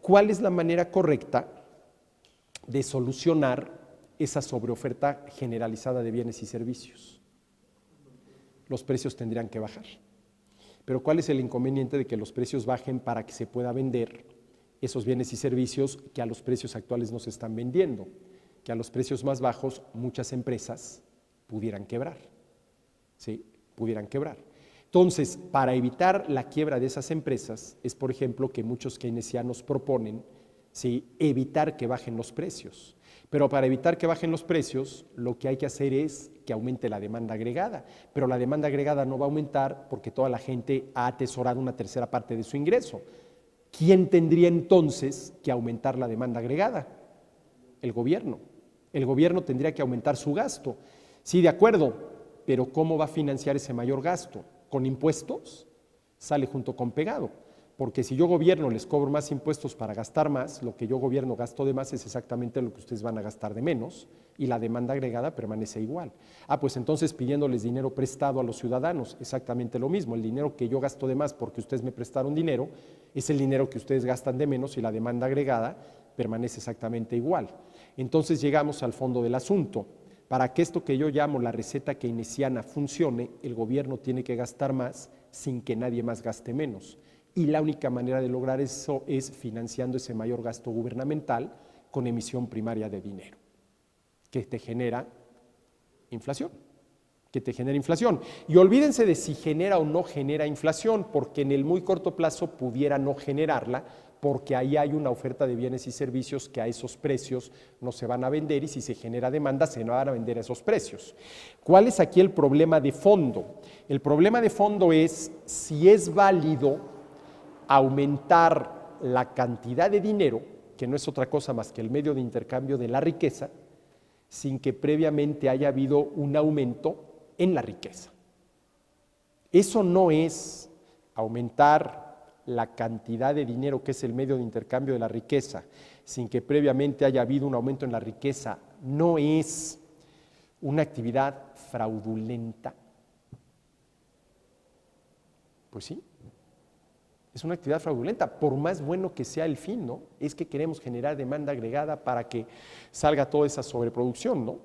¿cuál es la manera correcta de solucionar esa sobreoferta generalizada de bienes y servicios? Los precios tendrían que bajar. Pero ¿cuál es el inconveniente de que los precios bajen para que se pueda vender esos bienes y servicios que a los precios actuales no se están vendiendo? Que a los precios más bajos muchas empresas pudieran quebrar. ¿Sí? Pudieran quebrar. Entonces, para evitar la quiebra de esas empresas, es por ejemplo que muchos keynesianos proponen, ¿sí?, evitar que bajen los precios. Pero para evitar que bajen los precios, lo que hay que hacer es que aumente la demanda agregada. Pero la demanda agregada no va a aumentar porque toda la gente ha atesorado una tercera parte de su ingreso. ¿Quién tendría entonces que aumentar la demanda agregada? El gobierno. El gobierno tendría que aumentar su gasto. Sí, de acuerdo. Pero ¿cómo va a financiar ese mayor gasto? ¿Con impuestos? Sale junto con pegado. Porque si yo gobierno les cobro más impuestos para gastar más, lo que yo gobierno gasto de más es exactamente lo que ustedes van a gastar de menos y la demanda agregada permanece igual. Pues entonces pidiéndoles dinero prestado a los ciudadanos, exactamente lo mismo. El dinero que yo gasto de más porque ustedes me prestaron dinero es el dinero que ustedes gastan de menos y la demanda agregada permanece exactamente igual. Entonces llegamos al fondo del asunto. Para que esto que yo llamo la receta keynesiana funcione, el gobierno tiene que gastar más sin que nadie más gaste menos. Y la única manera de lograr eso es financiando ese mayor gasto gubernamental con emisión primaria de dinero, que te genera inflación. Y olvídense de si genera o no genera inflación, porque en el muy corto plazo pudiera no generarla, porque ahí hay una oferta de bienes y servicios que a esos precios no se van a vender y si se genera demanda se van a vender a esos precios. ¿Cuál es aquí el problema de fondo? El problema de fondo es si es válido aumentar la cantidad de dinero, que no es otra cosa más que el medio de intercambio de la riqueza, sin que previamente haya habido un aumento en la riqueza. Eso no es aumentar la cantidad de dinero que es el medio de intercambio de la riqueza, sin que previamente haya habido un aumento en la riqueza, no es una actividad fraudulenta? Pues sí, es una actividad fraudulenta, por más bueno que sea el fin, ¿no? Es que queremos generar demanda agregada para que salga toda esa sobreproducción, ¿no?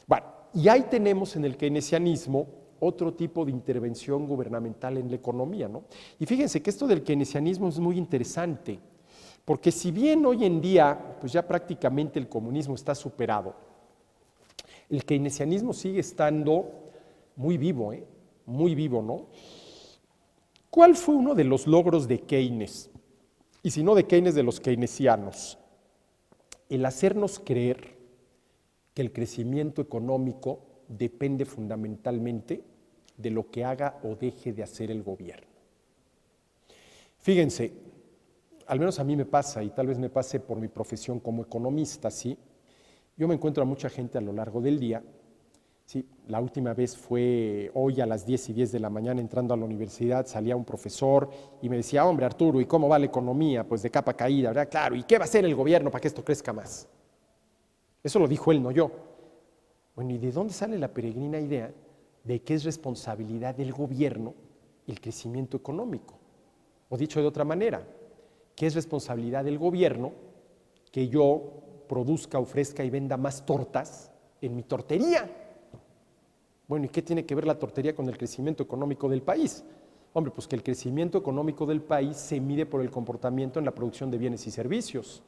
Bueno, y ahí tenemos en el keynesianismo otro tipo de intervención gubernamental en la economía, ¿no? Y fíjense que esto del keynesianismo es muy interesante, porque si bien hoy en día, pues ya prácticamente el comunismo está superado, el keynesianismo sigue estando muy vivo, muy vivo, ¿no? ¿Cuál fue uno de los logros de Keynes? Y si no de Keynes, de los keynesianos. El hacernos creer que el crecimiento económico depende fundamentalmente de lo que haga o deje de hacer el gobierno. Fíjense, al menos a mí me pasa, y tal vez me pase por mi profesión como economista, ¿sí? Yo me encuentro a mucha gente a lo largo del día. Sí, la última vez fue hoy a las 10:10 de la mañana entrando a la universidad, salía un profesor y me decía, hombre Arturo, ¿y cómo va la economía? Pues de capa caída, ¿verdad? Claro, ¿y qué va a hacer el gobierno para que esto crezca más? Eso lo dijo él, no yo. Bueno, ¿y de dónde sale la peregrina idea de que es responsabilidad del gobierno el crecimiento económico? O dicho de otra manera, ¿qué es responsabilidad del gobierno que yo produzca, ofrezca y venda más tortas en mi tortería? Bueno, ¿y qué tiene que ver la tortería con el crecimiento económico del país? Hombre, pues que el crecimiento económico del país se mide por el comportamiento en la producción de bienes y servicios.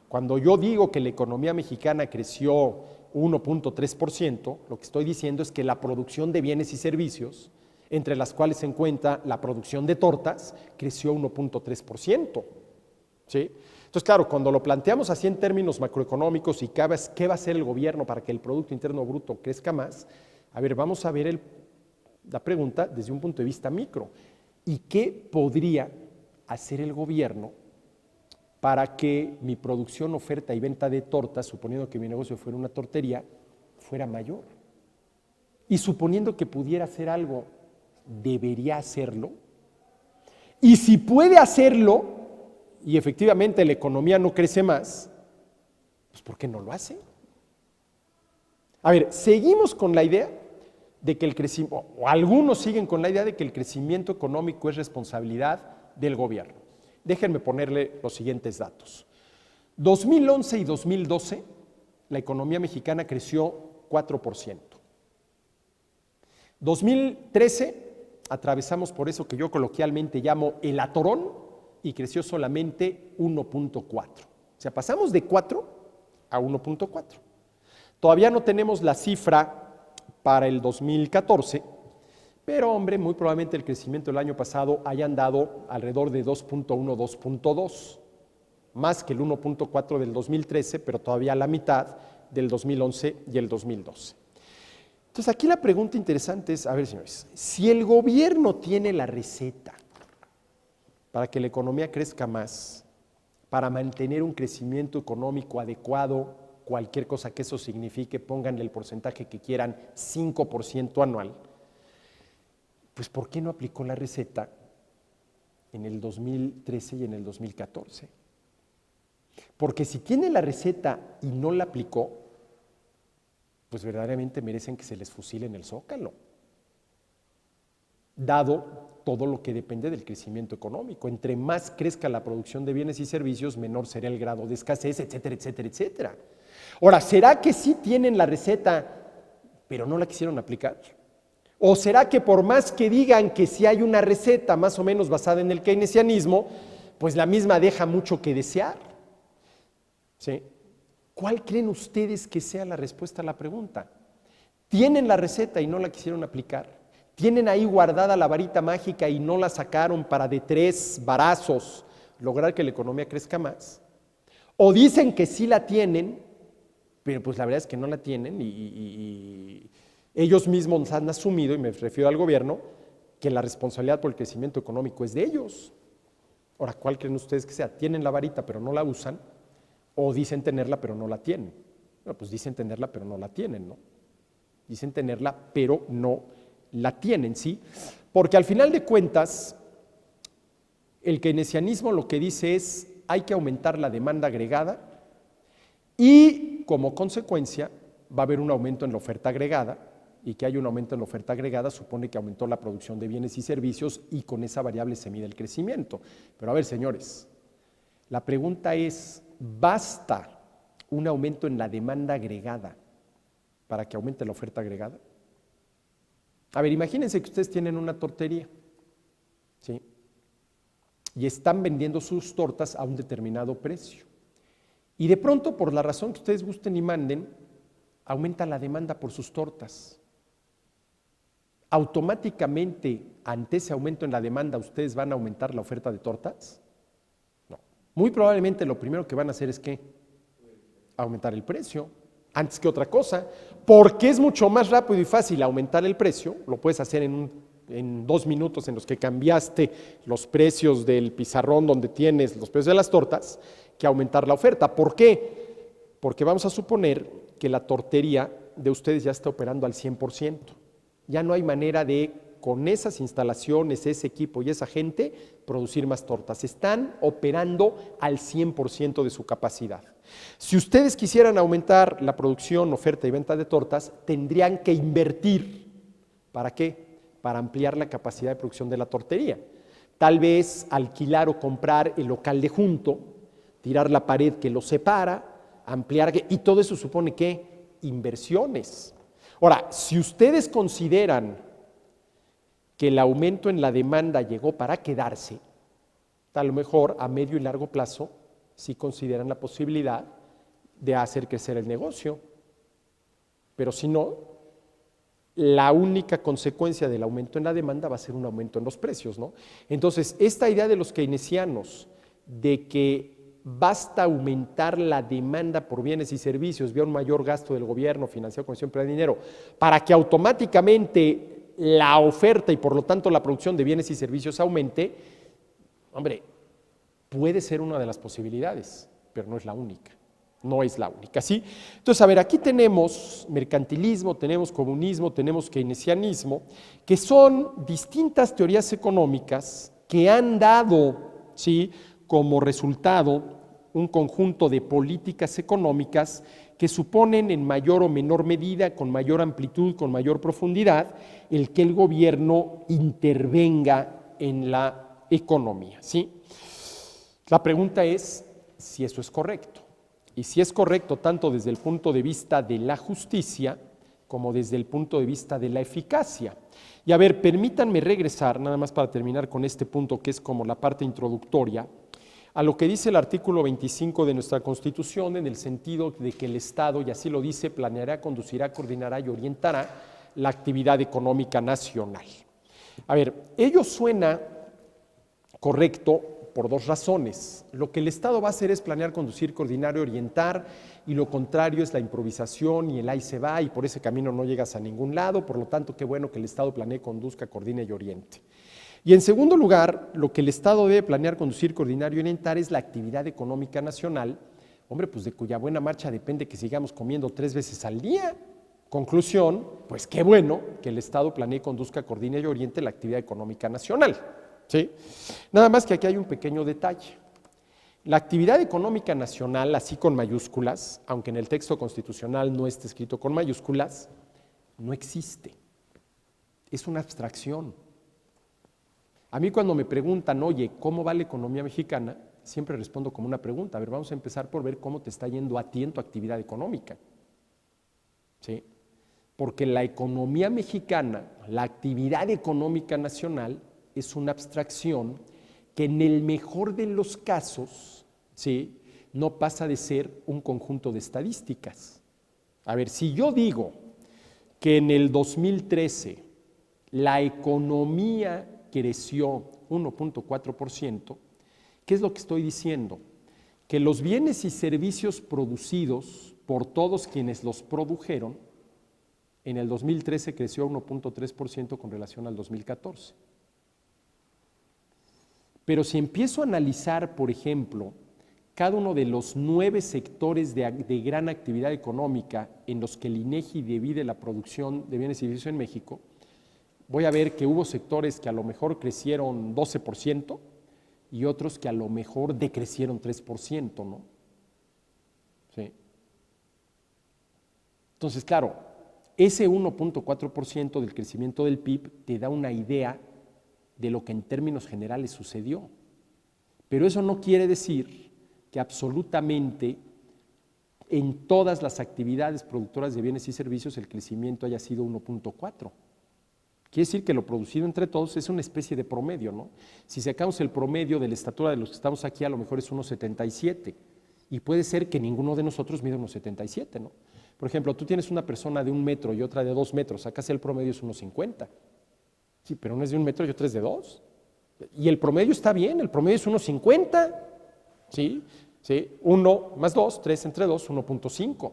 Cuando yo digo que la economía mexicana creció 1.3%, lo que estoy diciendo es que la producción de bienes y servicios, entre las cuales se encuentra la producción de tortas, creció 1.3%. ¿Sí? Entonces, claro, cuando lo planteamos así en términos macroeconómicos y qué va a hacer el gobierno para que el Producto Interno Bruto crezca más, a ver, vamos a ver la pregunta desde un punto de vista micro. ¿Y qué podría hacer el gobierno para que mi producción, oferta y venta de tortas, suponiendo que mi negocio fuera una tortería, fuera mayor? Y suponiendo que pudiera hacer algo, ¿debería hacerlo? Y si puede hacerlo, y efectivamente la economía no crece más, pues ¿por qué no lo hace? A ver, seguimos con la idea de que el crecimiento, o algunos siguen con la idea de que el crecimiento económico es responsabilidad del gobierno. Déjenme ponerle los siguientes datos. 2011 y 2012, la economía mexicana creció 4%. 2013, atravesamos por eso que yo coloquialmente llamo el atorón y creció solamente 1.4. O sea, pasamos de 4 a 1.4. Todavía no tenemos la cifra para el 2014, pero hombre, muy probablemente el crecimiento del año pasado haya andado alrededor de 2.1, 2.2, más que el 1.4 del 2013, pero todavía la mitad del 2011 y el 2012. Entonces aquí la pregunta interesante es, a ver señores, si el gobierno tiene la receta para que la economía crezca más, para mantener un crecimiento económico adecuado, cualquier cosa que eso signifique, pónganle el porcentaje que quieran, 5% anual, pues ¿por qué no aplicó la receta en el 2013 y en el 2014? Porque si tiene la receta y no la aplicó, pues verdaderamente merecen que se les fusile en el Zócalo, dado todo lo que depende del crecimiento económico. Entre más crezca la producción de bienes y servicios, menor será el grado de escasez, etcétera, etcétera, etcétera. Ahora, ¿será que sí tienen la receta, pero no la quisieron aplicar? ¿O será que por más que digan que sí hay una receta más o menos basada en el keynesianismo, pues la misma deja mucho que desear? ¿Sí? ¿Cuál creen ustedes que sea la respuesta a la pregunta? ¿Tienen la receta y no la quisieron aplicar? ¿Tienen ahí guardada la varita mágica y no la sacaron para de 3 varazos lograr que la economía crezca más? ¿O dicen que sí la tienen, pero pues la verdad es que no la tienen y ellos mismos han asumido, y me refiero al gobierno, que la responsabilidad por el crecimiento económico es de ellos? Ahora, ¿cuál creen ustedes que sea? ¿Tienen la varita pero no la usan? ¿O dicen tenerla pero no la tienen? Bueno, pues dicen tenerla pero no la tienen, ¿no? Dicen tenerla pero no la tienen, ¿sí? Porque al final de cuentas, El keynesianismo lo que dice es hay que aumentar la demanda agregada y como consecuencia va a haber un aumento en la oferta agregada, y que hay un aumento en la oferta agregada supone que aumentó la producción de bienes y servicios y con esa variable se mide el crecimiento. Pero a ver, señores, la pregunta es, ¿basta un aumento en la demanda agregada para que aumente la oferta agregada? A ver, imagínense que ustedes tienen una tortería, ¿sí? Y están vendiendo sus tortas a un determinado precio. Y de pronto, por la razón que ustedes gusten y manden, aumenta la demanda por sus tortas. ¿Automáticamente, ante ese aumento en la demanda, ustedes van a aumentar la oferta de tortas? No. Muy probablemente lo primero que van a hacer es ¿qué? Aumentar el precio, antes que otra cosa, porque es mucho más rápido y fácil aumentar el precio, lo puedes hacer en 2 minutos en los que cambiaste los precios del pizarrón donde tienes los precios de las tortas, que aumentar la oferta. ¿Por qué? Porque vamos a suponer que la tortería de ustedes ya está operando al 100%. Ya no hay manera de, con esas instalaciones, ese equipo y esa gente, producir más tortas. Están operando al 100% de su capacidad. Si ustedes quisieran aumentar la producción, oferta y venta de tortas, tendrían que invertir. ¿Para qué? Para ampliar la capacidad de producción de la tortería. Tal vez alquilar o comprar el local de junto, tirar la pared que lo separa, ampliar, y todo eso supone ¿qué? Inversiones. Ahora, si ustedes consideran que el aumento en la demanda llegó para quedarse, a lo mejor a medio y largo plazo sí consideran la posibilidad de hacer crecer el negocio. Pero si no, la única consecuencia del aumento en la demanda va a ser un aumento en los precios, ¿no? Entonces, esta idea de los keynesianos de que basta aumentar la demanda por bienes y servicios vía un mayor gasto del gobierno financiado con siempre de dinero para que automáticamente la oferta y por lo tanto la producción de bienes y servicios aumente, hombre, puede ser una de las posibilidades, pero no es la única. No es la única, ¿sí? Entonces, a ver, aquí tenemos mercantilismo, tenemos comunismo, tenemos keynesianismo, que son distintas teorías económicas que han dado, ¿sí?, como resultado un conjunto de políticas económicas que suponen en mayor o menor medida, con mayor amplitud, con mayor profundidad, el que el gobierno intervenga en la economía, ¿sí? La pregunta es si eso es correcto. Y si es correcto tanto desde el punto de vista de la justicia como desde el punto de vista de la eficacia. Y a ver, permítanme regresar, nada más para terminar con este punto que es como la parte introductoria, a lo que dice el artículo 25 de nuestra Constitución, en el sentido de que el Estado, y así lo dice, planeará, conducirá, coordinará y orientará la actividad económica nacional. A ver, ello suena correcto por 2 razones. Lo que el Estado va a hacer es planear, conducir, coordinar y orientar, y lo contrario es la improvisación y el ahí se va, y por ese camino no llegas a ningún lado. Por lo tanto, qué bueno que el Estado planee, conduzca, coordine y oriente. Y en segundo lugar, lo que el Estado debe planear, conducir, coordinar y orientar es la actividad económica nacional, hombre, pues de cuya buena marcha depende que sigamos comiendo 3 veces al día. Conclusión, pues qué bueno que el Estado planee, conduzca, coordine y oriente la actividad económica nacional, ¿sí? Nada más que aquí hay un pequeño detalle. La actividad económica nacional, así con mayúsculas, aunque en el texto constitucional no esté escrito con mayúsculas, no existe. Es una abstracción. A mí cuando me preguntan, oye, ¿cómo va la economía mexicana?, siempre respondo como una pregunta. A ver, vamos a empezar por ver cómo te está yendo a ti en tu actividad económica, ¿sí? Porque la economía mexicana, la actividad económica nacional, es una abstracción que en el mejor de los casos, ¿sí?, no pasa de ser un conjunto de estadísticas. A ver, si yo digo que en el 2013 la economía creció 1.4%, ¿qué es lo que estoy diciendo? Que los bienes y servicios producidos por todos quienes los produjeron, en el 2013 creció 1.3% con relación al 2014. Pero si empiezo a analizar, por ejemplo, cada uno de los 9 sectores de gran actividad económica en los que el INEGI divide la producción de bienes y servicios en México, voy a ver que hubo sectores que a lo mejor crecieron 12%, y otros que a lo mejor decrecieron 3%, ¿no? Sí. Entonces, claro, ese 1.4% del crecimiento del PIB te da una idea de lo que en términos generales sucedió. Pero eso no quiere decir que absolutamente en todas las actividades productoras de bienes y servicios el crecimiento haya sido 1.4. Quiere decir que lo producido entre todos es una especie de promedio, ¿no? Si sacamos el promedio de la estatura de los que estamos aquí, a lo mejor es 1.77, y puede ser que ninguno de nosotros mida 1.77, ¿no? Por ejemplo, tú tienes una persona de 1 metro y otra de 2 metros, sacas el promedio es 1.50. Sí, pero uno es de 1 metro y otro es de 2. Y el promedio está bien, el promedio es 1.50, ¿sí? ¿Sí? 1 más 2, 3 entre 2, 1.5.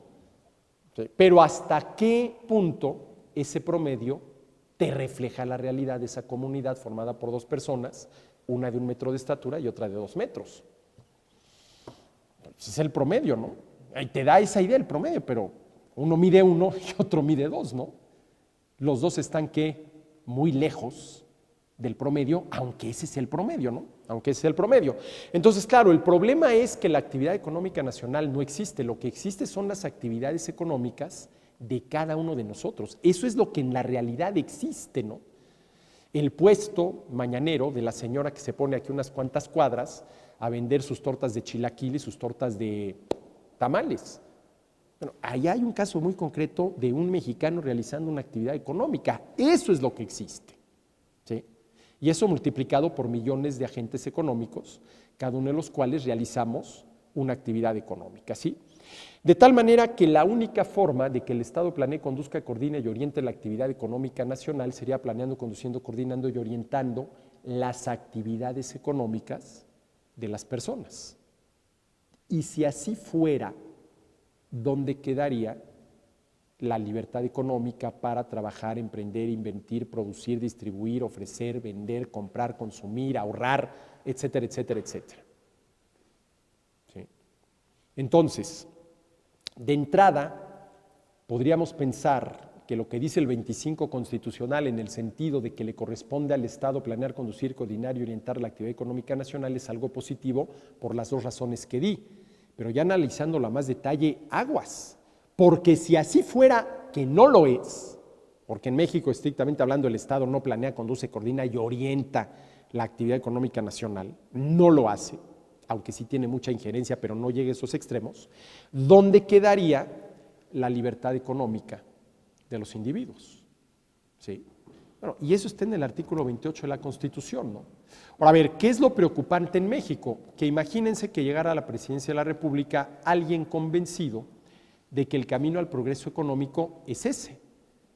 ¿Sí? Pero ¿hasta qué punto ese promedio te refleja la realidad de esa comunidad formada por 2 personas, una de 1 metro de estatura y otra de 2 metros? Ese es el promedio, ¿no? Ahí te da esa idea el promedio, pero uno mide 1 y otro mide 2, ¿no? Los dos están, ¿qué? Muy lejos del promedio, aunque ese es el promedio, ¿no? Aunque ese es el promedio. Entonces, claro, el problema es que la actividad económica nacional no existe. Lo que existe son las actividades económicas de cada uno de nosotros. Eso es lo que en la realidad existe, ¿no? El puesto mañanero de la señora que se pone aquí unas cuantas cuadras a vender sus tortas de chilaquiles, sus tortas de tamales. Bueno, ahí hay un caso muy concreto de un mexicano realizando una actividad económica. Eso es lo que existe, ¿sí? Y eso multiplicado por millones de agentes económicos, cada uno de los cuales realizamos una actividad económica, ¿sí? De tal manera que la única forma de que el Estado planee, conduzca, coordine y oriente la actividad económica nacional sería planeando, conduciendo, coordinando y orientando las actividades económicas de las personas. Y si así fuera, ¿dónde quedaría la libertad económica para trabajar, emprender, invertir, producir, distribuir, ofrecer, vender, comprar, consumir, ahorrar, etcétera, etcétera, etcétera? ¿Sí? Entonces, de entrada, podríamos pensar que lo que dice el 25 constitucional en el sentido de que le corresponde al Estado planear, conducir, coordinar y orientar la actividad económica nacional es algo positivo por las 2 razones que di. Pero ya analizándolo a más detalle, aguas, porque si así fuera que no lo es, porque en México, estrictamente hablando, el Estado no planea, conduce, coordina y orienta la actividad económica nacional, no lo hace, aunque sí tiene mucha injerencia, pero no llega a esos extremos, ¿dónde quedaría la libertad económica de los individuos? ¿Sí? Bueno, y eso está en el artículo 28 de la Constitución, ¿no? Ahora, a ver, ¿qué es lo preocupante en México? Que imagínense que llegara a la presidencia de la República alguien convencido de que el camino al progreso económico es ese,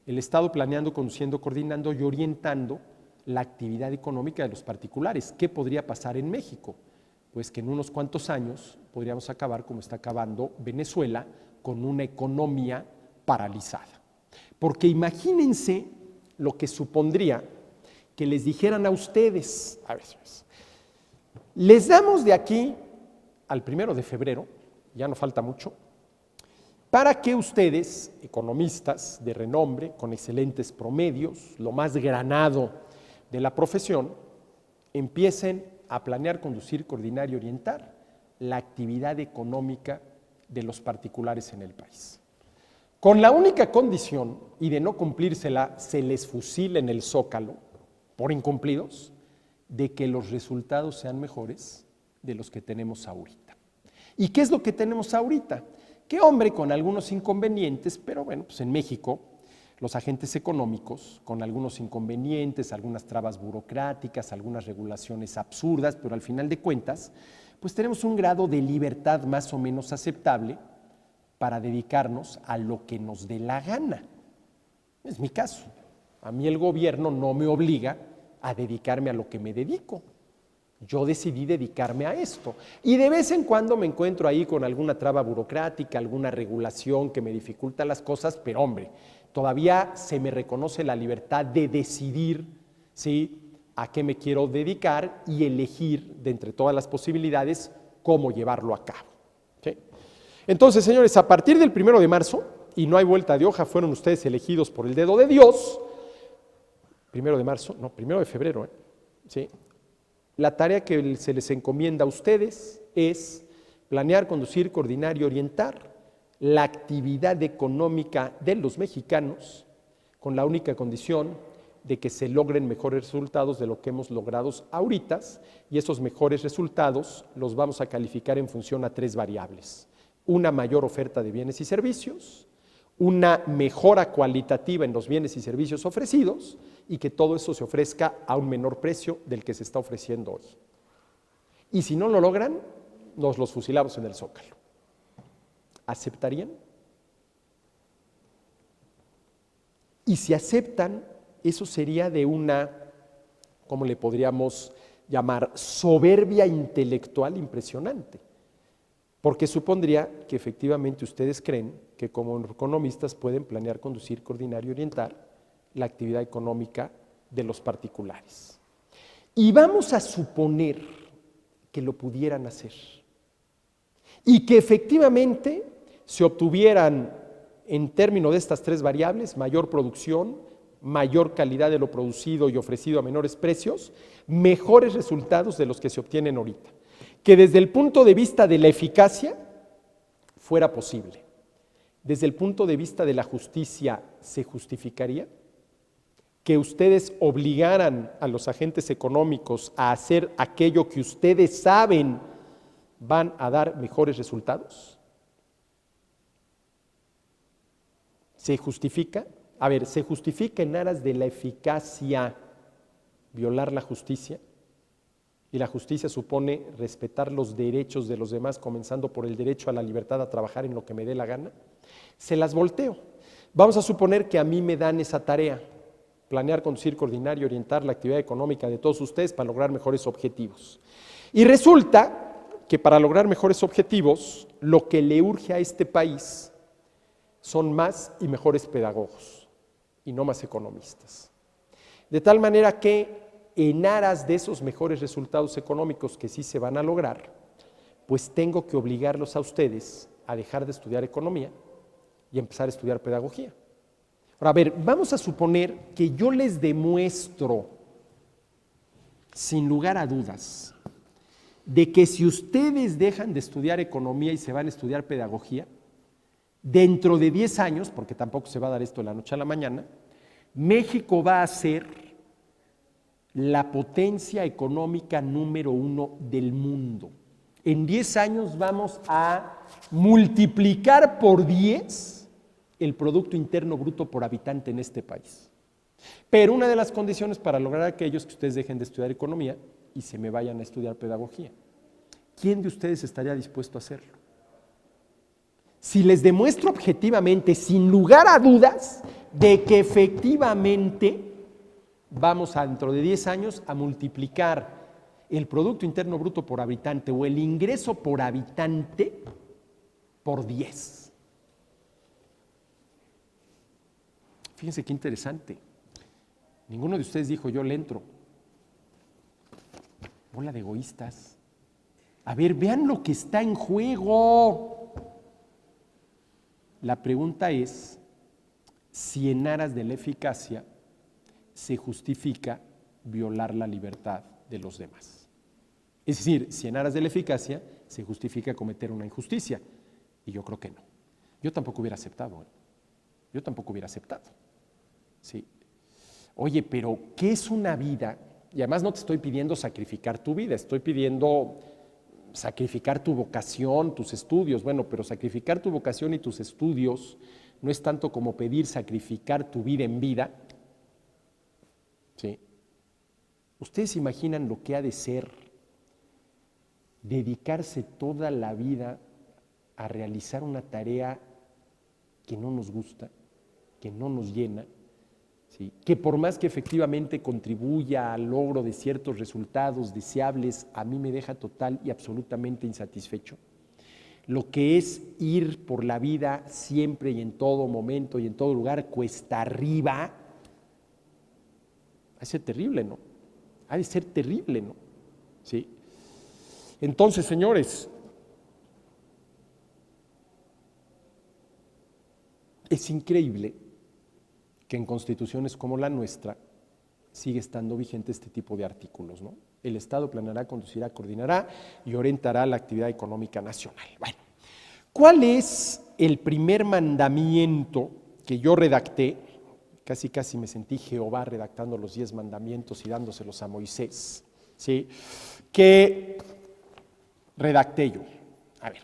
el Estado planeando, conduciendo, coordinando y orientando la actividad económica de los particulares. ¿Qué podría pasar en México? Pues que en unos cuantos años podríamos acabar como está acabando Venezuela, con una economía paralizada. Porque imagínense lo que supondría que les dijeran a ustedes, a ver, les damos de aquí al 1 de febrero, ya no falta mucho, para que ustedes, economistas de renombre, con excelentes promedios, lo más granado de la profesión, empiecen a planear, conducir, coordinar y orientar la actividad económica de los particulares en el país. Con la única condición, y de no cumplírsela, se les fusila en el Zócalo, por incumplidos, de que los resultados sean mejores de los que tenemos ahorita. ¿Y qué es lo que tenemos ahorita? Que, hombre, con algunos inconvenientes, pero bueno, pues en México, los agentes económicos, con algunos inconvenientes, algunas trabas burocráticas, algunas regulaciones absurdas, pero al final de cuentas, pues tenemos un grado de libertad más o menos aceptable para dedicarnos a lo que nos dé la gana. Es mi caso. A mí el gobierno no me obliga a dedicarme a lo que me dedico. Yo decidí dedicarme a esto. Y de vez en cuando me encuentro ahí con alguna traba burocrática, alguna regulación que me dificulta las cosas, pero hombre, todavía se me reconoce la libertad de decidir, ¿sí?, a qué me quiero dedicar y elegir de entre todas las posibilidades cómo llevarlo a cabo. ¿Sí? Entonces, señores, a partir del 1 de marzo, y no hay vuelta de hoja, fueron ustedes elegidos por el dedo de Dios, 1 de marzo, no, 1 de febrero, ¿sí?, la tarea que se les encomienda a ustedes es planear, conducir, coordinar y orientar la actividad económica de los mexicanos con la única condición de que se logren mejores resultados de lo que hemos logrado ahorita, y esos mejores resultados los vamos a calificar en función a 3 variables: una mayor oferta de bienes y servicios, una mejora cualitativa en los bienes y servicios ofrecidos, y que todo eso se ofrezca a un menor precio del que se está ofreciendo hoy. Y si no lo logran, nos los fusilamos en el Zócalo. ¿Aceptarían? Y si aceptan, eso sería de una, ¿cómo le podríamos llamar?, soberbia intelectual impresionante, porque supondría que efectivamente ustedes creen que como economistas pueden planear, conducir, coordinar y orientar la actividad económica de los particulares. Y vamos a suponer que lo pudieran hacer y que efectivamente se obtuvieran, en términos de estas 3 variables, mayor producción, mayor calidad de lo producido y ofrecido a menores precios, mejores resultados de los que se obtienen ahorita. Que desde el punto de vista de la eficacia fuera posible. Desde el punto de vista de la justicia, ¿se justificaría? Que ustedes obligaran a los agentes económicos a hacer aquello que ustedes saben van a dar mejores resultados. ¿Se justifica? A ver, ¿se justifica en aras de la eficacia violar la justicia? Y la justicia supone respetar los derechos de los demás, comenzando por el derecho a la libertad a trabajar en lo que me dé la gana. Se las volteo. Vamos a suponer que a mí me dan esa tarea: planear, conducir, coordinar y orientar la actividad económica de todos ustedes para lograr mejores objetivos. Y resulta que para lograr mejores objetivos, lo que le urge a este país son más y mejores pedagogos, y no más economistas. De tal manera que, en aras de esos mejores resultados económicos que sí se van a lograr, pues tengo que obligarlos a ustedes a dejar de estudiar economía y empezar a estudiar pedagogía. Ahora, a ver, vamos a suponer que yo les demuestro, sin lugar a dudas, de que si ustedes dejan de estudiar economía y se van a estudiar pedagogía, dentro de 10 años, porque tampoco se va a dar esto de la noche a la mañana, México va a ser la potencia económica número 1 del mundo. En 10 años vamos a multiplicar por 10 el Producto Interno Bruto por habitante en este país. Pero una de las condiciones para lograr aquello es que ustedes dejen de estudiar economía y se me vayan a estudiar pedagogía. ¿Quién de ustedes estaría dispuesto a hacerlo? Si les demuestro objetivamente, sin lugar a dudas, de que efectivamente vamos a, dentro de 10 años, a multiplicar el Producto Interno Bruto por habitante o el ingreso por habitante por 10. Fíjense qué interesante. Ninguno de ustedes dijo: yo le entro. Bola de egoístas. A ver, vean lo que está en juego. La pregunta es si en aras de la eficacia se justifica violar la libertad de los demás. Es decir, si en aras de la eficacia se justifica cometer una injusticia. Y yo creo que no. Yo tampoco hubiera aceptado. Yo tampoco hubiera aceptado. Sí. Oye, pero ¿qué es una vida? Y además no te estoy pidiendo sacrificar tu vida, estoy pidiendo sacrificar tu vocación, tus estudios. Bueno, pero sacrificar tu vocación y tus estudios no es tanto como pedir sacrificar tu vida en vida. ¿Sí? ¿Ustedes imaginan lo que ha de ser dedicarse toda la vida a realizar una tarea que no nos gusta, que no nos llena? ¿Sí? Que por más que efectivamente contribuya al logro de ciertos resultados deseables, a mí me deja total y absolutamente insatisfecho. Lo que es ir por la vida siempre y en todo momento y en todo lugar cuesta arriba, ha de ser terrible, ¿no? Ha de ser terrible, ¿no? ¿Sí? Entonces, señores, es increíble que en constituciones como la nuestra sigue estando vigente este tipo de artículos, ¿no? El Estado planeará, conducirá, coordinará y orientará la actividad económica nacional. Bueno, ¿cuál es el primer mandamiento que yo redacté? Casi me sentí Jehová redactando los 10 mandamientos y dándoselos a Moisés, ¿sí? Que redacté yo. A ver,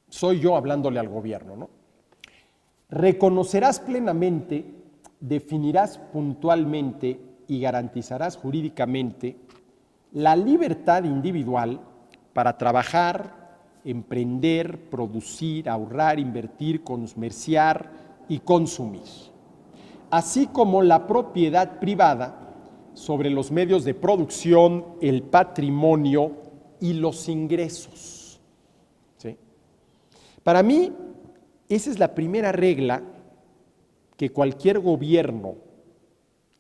soy yo hablándole al gobierno, ¿no? Reconocerás plenamente, definirás puntualmente y garantizarás jurídicamente la libertad individual para trabajar, emprender, producir, ahorrar, invertir, comerciar y consumir, así como la propiedad privada sobre los medios de producción, el patrimonio y los ingresos. ¿Sí? Para mí, esa es la primera regla que cualquier gobierno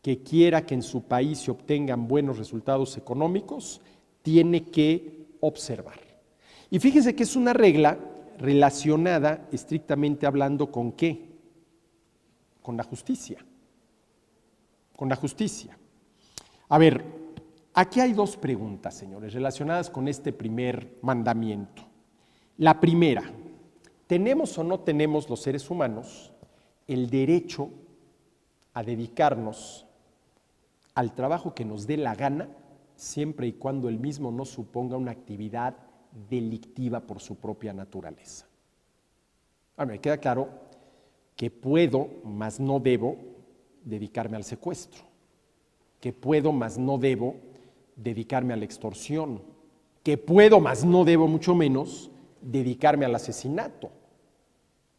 que quiera que en su país se obtengan buenos resultados económicos tiene que observar. Y fíjense que es una regla relacionada estrictamente hablando ¿con qué? Con la justicia. Con la justicia. A ver, aquí hay dos preguntas, señores, relacionadas con este primer mandamiento. La primera, ¿tenemos o no tenemos los seres humanos el derecho a dedicarnos al trabajo que nos dé la gana, siempre y cuando el mismo no suponga una actividad delictiva por su propia naturaleza? Me queda claro que puedo, mas no debo, dedicarme al secuestro, que puedo, mas no debo, dedicarme a la extorsión, que puedo, mas no debo, mucho menos, dedicarme al asesinato,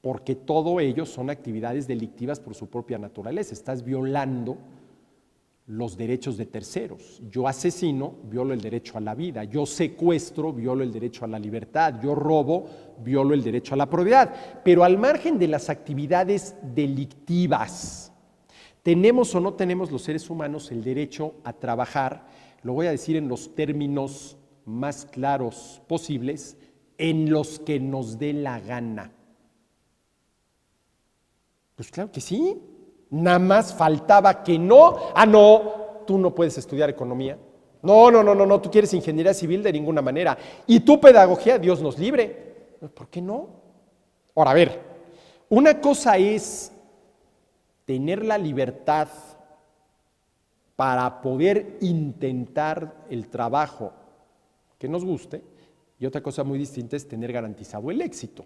porque todo ello son actividades delictivas por su propia naturaleza. Estás violando los derechos de terceros. Yo asesino, violo el derecho a la vida. Yo secuestro, violo el derecho a la libertad. Yo robo, violo el derecho a la propiedad. Pero al margen de las actividades delictivas, ¿tenemos o no tenemos los seres humanos el derecho a trabajar? Lo voy a decir en los términos más claros posibles, en los que nos dé la gana. Pues claro que sí. Nada más faltaba que no. No, tú no puedes estudiar economía. No, tú quieres ingeniería civil de ninguna manera. Y tu pedagogía, Dios nos libre. ¿Por qué no? Ahora, a ver, una cosa es tener la libertad para poder intentar el trabajo que nos guste, y otra cosa muy distinta es tener garantizado el éxito.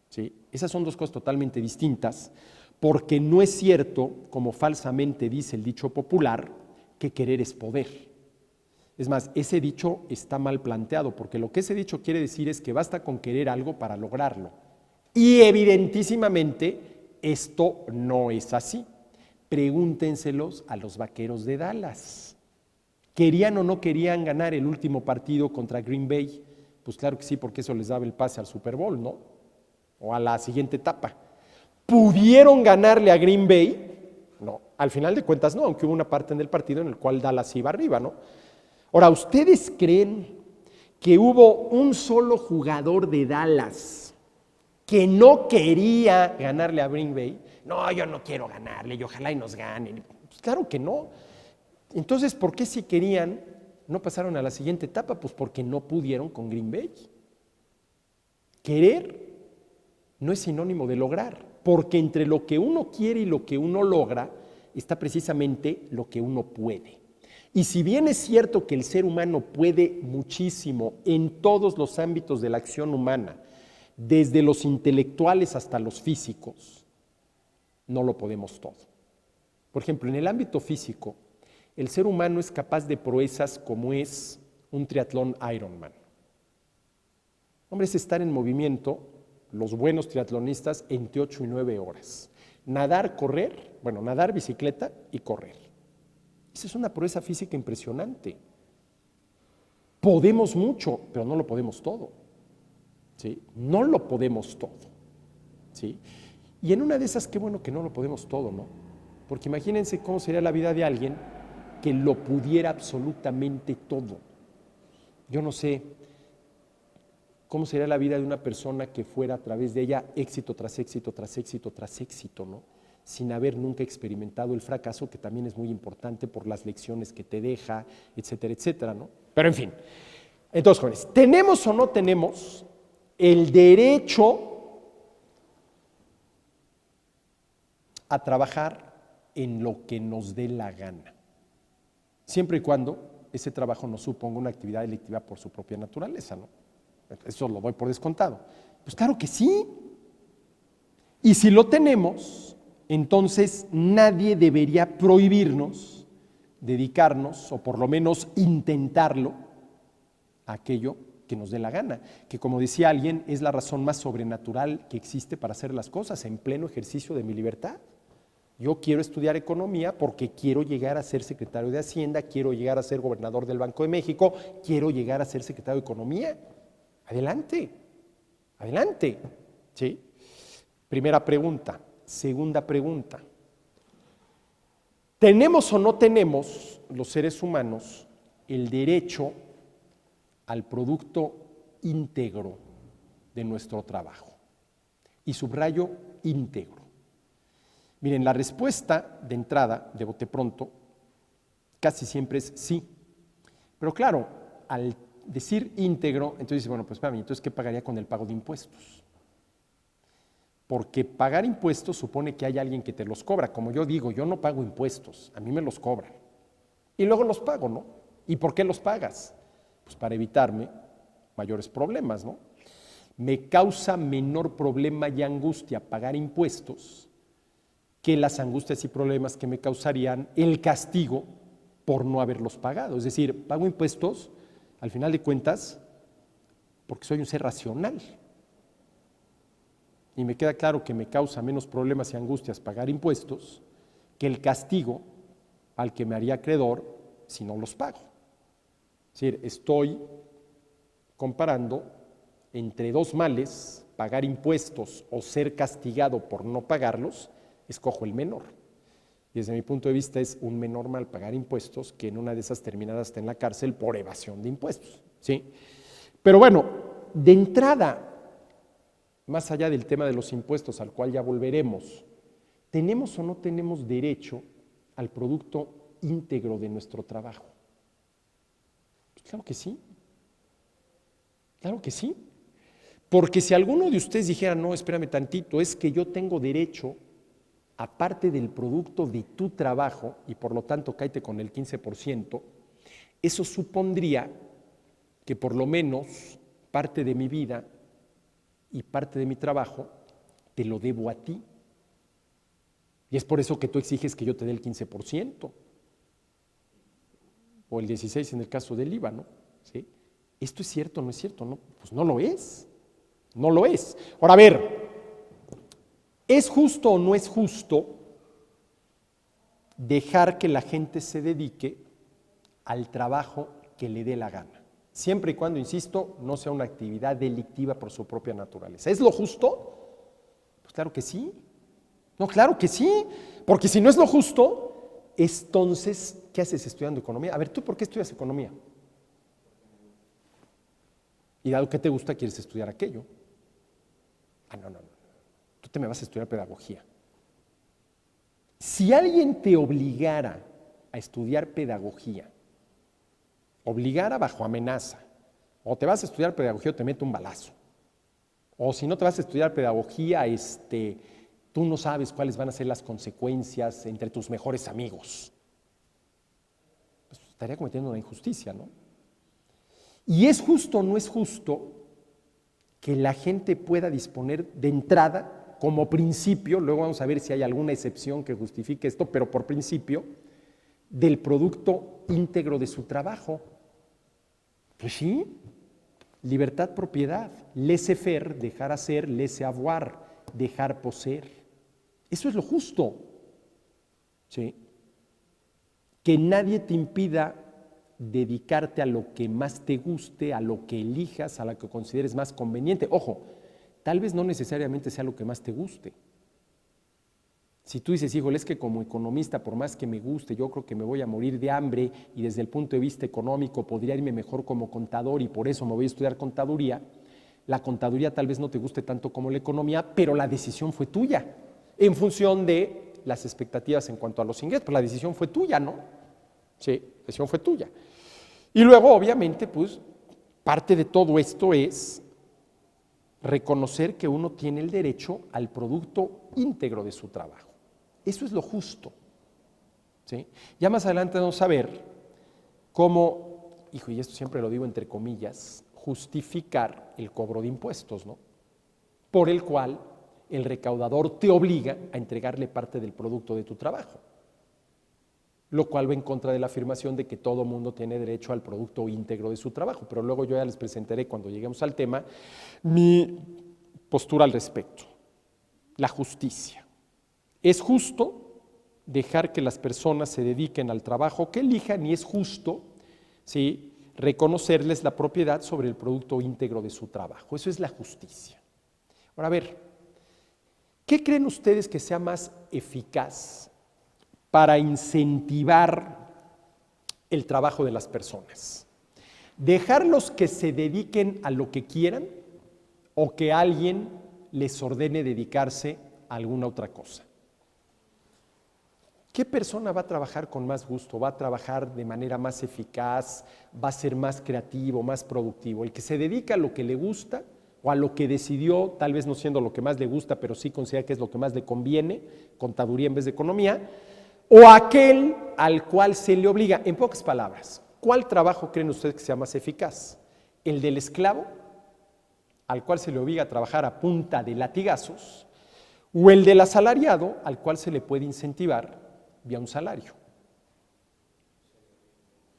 ¿Sí? Esas son dos cosas totalmente distintas, porque no es cierto, como falsamente dice el dicho popular, que querer es poder. Es más, ese dicho está mal planteado, porque lo que ese dicho quiere decir es que basta con querer algo para lograrlo. Y evidentísimamente esto no es así. Pregúntenselos a los Vaqueros de Dallas. ¿Querían o no querían ganar el último partido contra Green Bay? Pues claro que sí, porque eso les daba el pase al Super Bowl, ¿no? O a la siguiente etapa. ¿Pudieron ganarle a Green Bay? No, al final de cuentas no, aunque hubo una parte en el partido en el cual Dallas iba arriba, ¿no? Ahora, ¿ustedes creen que hubo un solo jugador de Dallas que no quería ganarle a Green Bay? No, yo no quiero ganarle y ojalá y nos ganen. Pues claro que no. Entonces, ¿por qué si querían no pasaron a la siguiente etapa? Pues porque no pudieron con Green Bay. Querer no es sinónimo de lograr, porque entre lo que uno quiere y lo que uno logra está precisamente lo que uno puede. Y si bien es cierto que el ser humano puede muchísimo en todos los ámbitos de la acción humana, desde los intelectuales hasta los físicos, no lo podemos todo. Por ejemplo, en el ámbito físico, el ser humano es capaz de proezas como es un triatlón Ironman. Hombre, es estar en movimiento, los buenos triatlonistas, entre 8 y 9 horas. Nadar, correr, nadar, bicicleta y correr. Esa es una proeza física impresionante. Podemos mucho, pero no lo podemos todo. ¿Sí? No lo podemos todo. ¿Sí? Y en una de esas, qué bueno que no lo podemos todo, ¿no? Porque imagínense cómo sería la vida de alguien que lo pudiera absolutamente todo. Yo no sé cómo sería la vida de una persona que fuera a través de ella éxito tras éxito, tras éxito, tras éxito, ¿no? sin haber nunca experimentado el fracaso, que también es muy importante por las lecciones que te deja, etcétera, etcétera, ¿no? Pero en fin, entonces, jóvenes, ¿tenemos o no tenemos el derecho a trabajar en lo que nos dé la gana? Siempre y cuando ese trabajo no suponga una actividad delictiva por su propia naturaleza, ¿no? Eso lo doy por descontado. Pues claro que sí. Y si lo tenemos, entonces nadie debería prohibirnos dedicarnos, o por lo menos intentarlo, a aquello que nos dé la gana, que como decía alguien, es la razón más sobrenatural que existe para hacer las cosas en pleno ejercicio de mi libertad. Yo quiero estudiar economía porque quiero llegar a ser secretario de Hacienda, quiero llegar a ser gobernador del Banco de México, quiero llegar a ser secretario de Economía. Adelante, adelante. ¿Sí? Primera pregunta. Segunda pregunta. ¿Tenemos o no tenemos los seres humanos el derecho al producto íntegro de nuestro trabajo? Y subrayo íntegro. Miren, la respuesta de entrada, de bote pronto, casi siempre es sí. Pero claro, al decir íntegro, entonces dice, bueno, pues espérame, entonces ¿qué pagaría con el pago de impuestos? Porque pagar impuestos supone que hay alguien que te los cobra. Como yo digo, yo no pago impuestos, a mí me los cobran. Y luego los pago, ¿no? ¿Y por qué los pagas? Pues para evitarme mayores problemas, ¿no? Me causa menor problema y angustia pagar impuestos que las angustias y problemas que me causarían el castigo por no haberlos pagado. Es decir, pago impuestos, al final de cuentas, porque soy un ser racional. Y me queda claro que me causa menos problemas y angustias pagar impuestos que el castigo al que me haría acreedor si no los pago. Es decir, estoy comparando entre dos males, pagar impuestos o ser castigado por no pagarlos, escojo el menor. Y desde mi punto de vista es un menor mal pagar impuestos que en una de esas terminar hasta en la cárcel por evasión de impuestos, ¿sí? Pero bueno, de entrada, más allá del tema de los impuestos al cual ya volveremos, ¿tenemos o no tenemos derecho al producto íntegro de nuestro trabajo? Pues claro que sí. Claro que sí. Porque si alguno de ustedes dijera, no, espérame tantito, es que yo tengo derecho, aparte del producto de tu trabajo, y por lo tanto cáete con el 15%, eso supondría que por lo menos parte de mi vida y parte de mi trabajo te lo debo a ti. Y es por eso que tú exiges que yo te dé el 15%, o el 16% en el caso del IVA, ¿no? ¿Sí? ¿Esto es cierto o no es cierto? No, pues no lo es. No lo es. Ahora, a ver, ¿es justo o no es justo dejar que la gente se dedique al trabajo que le dé la gana? Siempre y cuando, insisto, no sea una actividad delictiva por su propia naturaleza. ¿Es lo justo? Pues claro que sí. No, claro que sí. Porque si no es lo justo, entonces, ¿qué haces estudiando economía? A ver, ¿tú por qué estudias economía? Y dado que te gusta, quieres estudiar aquello. Ah, no. Tú te me vas a estudiar pedagogía. Si alguien te obligara a estudiar pedagogía, obligara bajo amenaza, o te vas a estudiar pedagogía o te meto un balazo, o si no te vas a estudiar pedagogía, tú no sabes cuáles van a ser las consecuencias entre tus mejores amigos, pues estaría cometiendo una injusticia, ¿no? Y es justo o no es justo que la gente pueda disponer de entrada, como principio, luego vamos a ver si hay alguna excepción que justifique esto, pero por principio, del producto íntegro de su trabajo. Pues sí, libertad, propiedad, laissez-faire, dejar hacer, laissez-avoir, dejar poseer. Eso es lo justo, ¿sí? Que nadie te impida dedicarte a lo que más te guste, a lo que elijas, a lo que consideres más conveniente. Ojo, tal vez no necesariamente sea lo que más te guste. Si tú dices, híjole, es que como economista, por más que me guste, yo creo que me voy a morir de hambre y desde el punto de vista económico podría irme mejor como contador y por eso me voy a estudiar contaduría, la contaduría tal vez no te guste tanto como la economía, pero la decisión fue tuya, en función de las expectativas en cuanto a los ingresos. Pues la decisión fue tuya, ¿no? Sí, la decisión fue tuya. Y luego, obviamente, pues, parte de todo esto es reconocer que uno tiene el derecho al producto íntegro de su trabajo. Eso es lo justo. ¿Sí? Ya más adelante vamos a ver cómo, hijo, y esto siempre lo digo entre comillas, justificar el cobro de impuestos, ¿no? Por el cual el recaudador te obliga a entregarle parte del producto de tu trabajo, lo cual va en contra de la afirmación de que todo mundo tiene derecho al producto íntegro de su trabajo, pero luego yo ya les presentaré cuando lleguemos al tema mi postura al respecto. La justicia. Es justo dejar que las personas se dediquen al trabajo que elijan y es justo, ¿sí?, reconocerles la propiedad sobre el producto íntegro de su trabajo. Eso es la justicia. Ahora, a ver, ¿qué creen ustedes que sea más eficaz para incentivar el trabajo de las personas? ¿Dejarlos que se dediquen a lo que quieran o que alguien les ordene dedicarse a alguna otra cosa? ¿Qué persona va a trabajar con más gusto? ¿Va a trabajar de manera más eficaz? ¿Va a ser más creativo, más productivo? ¿El que se dedica a lo que le gusta o a lo que decidió, tal vez no siendo lo que más le gusta, pero sí considera que es lo que más le conviene, contaduría en vez de economía, o aquel al cual se le obliga? En pocas palabras, ¿cuál trabajo creen ustedes que sea más eficaz? ¿El del esclavo, al cual se le obliga a trabajar a punta de latigazos, o el del asalariado, al cual se le puede incentivar vía un salario?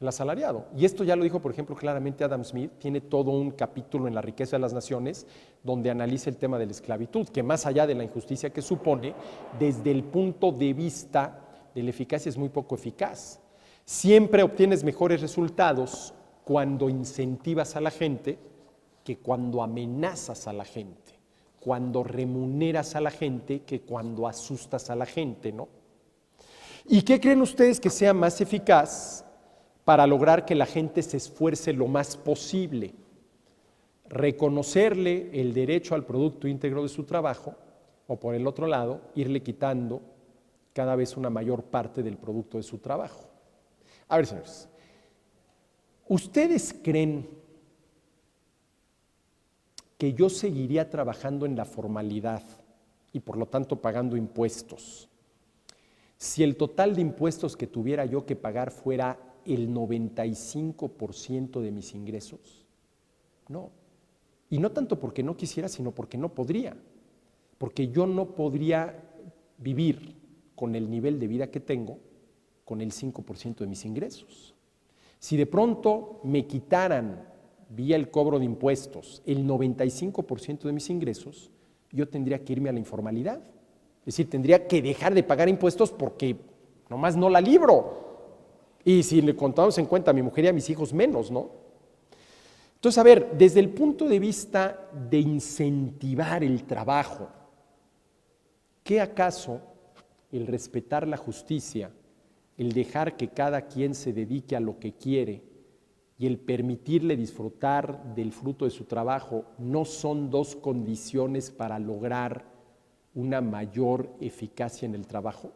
El asalariado. Y esto ya lo dijo, por ejemplo, claramente Adam Smith, tiene todo un capítulo en La riqueza de las naciones donde analiza el tema de la esclavitud, que más allá de la injusticia que supone, desde el punto de vista de la eficacia es muy poco eficaz. Siempre obtienes mejores resultados cuando incentivas a la gente que cuando amenazas a la gente, cuando remuneras a la gente que cuando asustas a la gente, ¿no? ¿Y qué creen ustedes que sea más eficaz para lograr que la gente se esfuerce lo más posible? ¿Reconocerle el derecho al producto íntegro de su trabajo o, por el otro lado, irle quitando cada vez una mayor parte del producto de su trabajo? A ver, señores, ¿ustedes creen que yo seguiría trabajando en la formalidad y por lo tanto pagando impuestos si el total de impuestos que tuviera yo que pagar fuera el 95% de mis ingresos? No. Y no tanto porque no quisiera, sino porque no podría. Porque yo no podría vivir con el nivel de vida que tengo con el 5% de mis ingresos. Si de pronto me quitaran vía el cobro de impuestos el 95% de mis ingresos, yo tendría que irme a la informalidad. Es decir, tendría que dejar de pagar impuestos porque nomás no la libro. Y si le contamos en cuenta a mi mujer y a mis hijos, menos, ¿no? Entonces, a ver, desde el punto de vista de incentivar el trabajo, ¿qué acaso el respetar la justicia, el dejar que cada quien se dedique a lo que quiere y el permitirle disfrutar del fruto de su trabajo no son dos condiciones para lograr una mayor eficacia en el trabajo?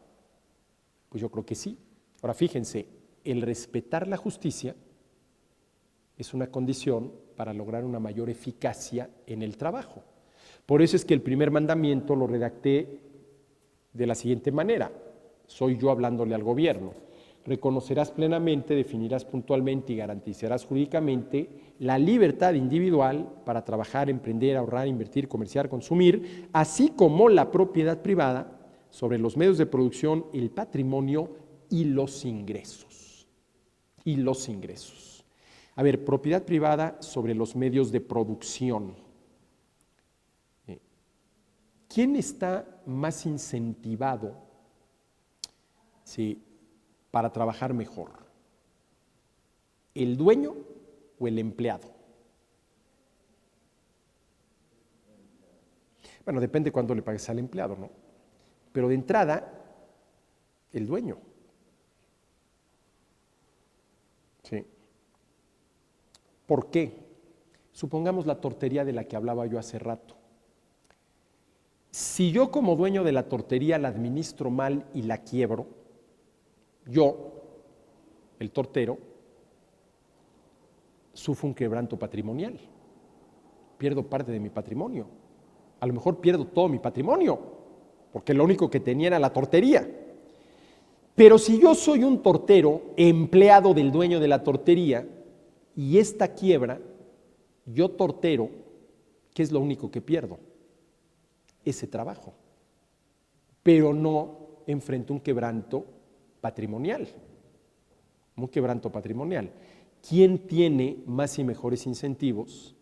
Pues yo creo que sí. Ahora fíjense, el respetar la justicia es una condición para lograr una mayor eficacia en el trabajo. Por eso es que el primer mandamiento lo redacté de la siguiente manera. Soy yo hablándole al gobierno. Reconocerás plenamente, definirás puntualmente y garantizarás jurídicamente la libertad individual para trabajar, emprender, ahorrar, invertir, comerciar, consumir, así como la propiedad privada sobre los medios de producción, el patrimonio y los ingresos. Y los ingresos. A ver, propiedad privada sobre los medios de producción. ¿Quién está más incentivado, sí, para trabajar mejor? ¿El dueño o el empleado? Bueno, depende cuándo le pagues al empleado, ¿no? Pero de entrada, el dueño. Sí. ¿Por qué? Supongamos la tortería de la que hablaba yo hace rato. Si yo como dueño de la tortería la administro mal y la quiebro, yo, el tortero, sufro un quebranto patrimonial. Pierdo parte de mi patrimonio. A lo mejor pierdo todo mi patrimonio, porque lo único que tenía era la tortería. Pero si yo soy un tortero, empleado del dueño de la tortería, y esta quiebra, yo tortero, ¿qué es lo único que pierdo? Ese trabajo. Pero no enfrento un quebranto patrimonial. Un quebranto patrimonial. ¿Quién tiene más y mejores incentivos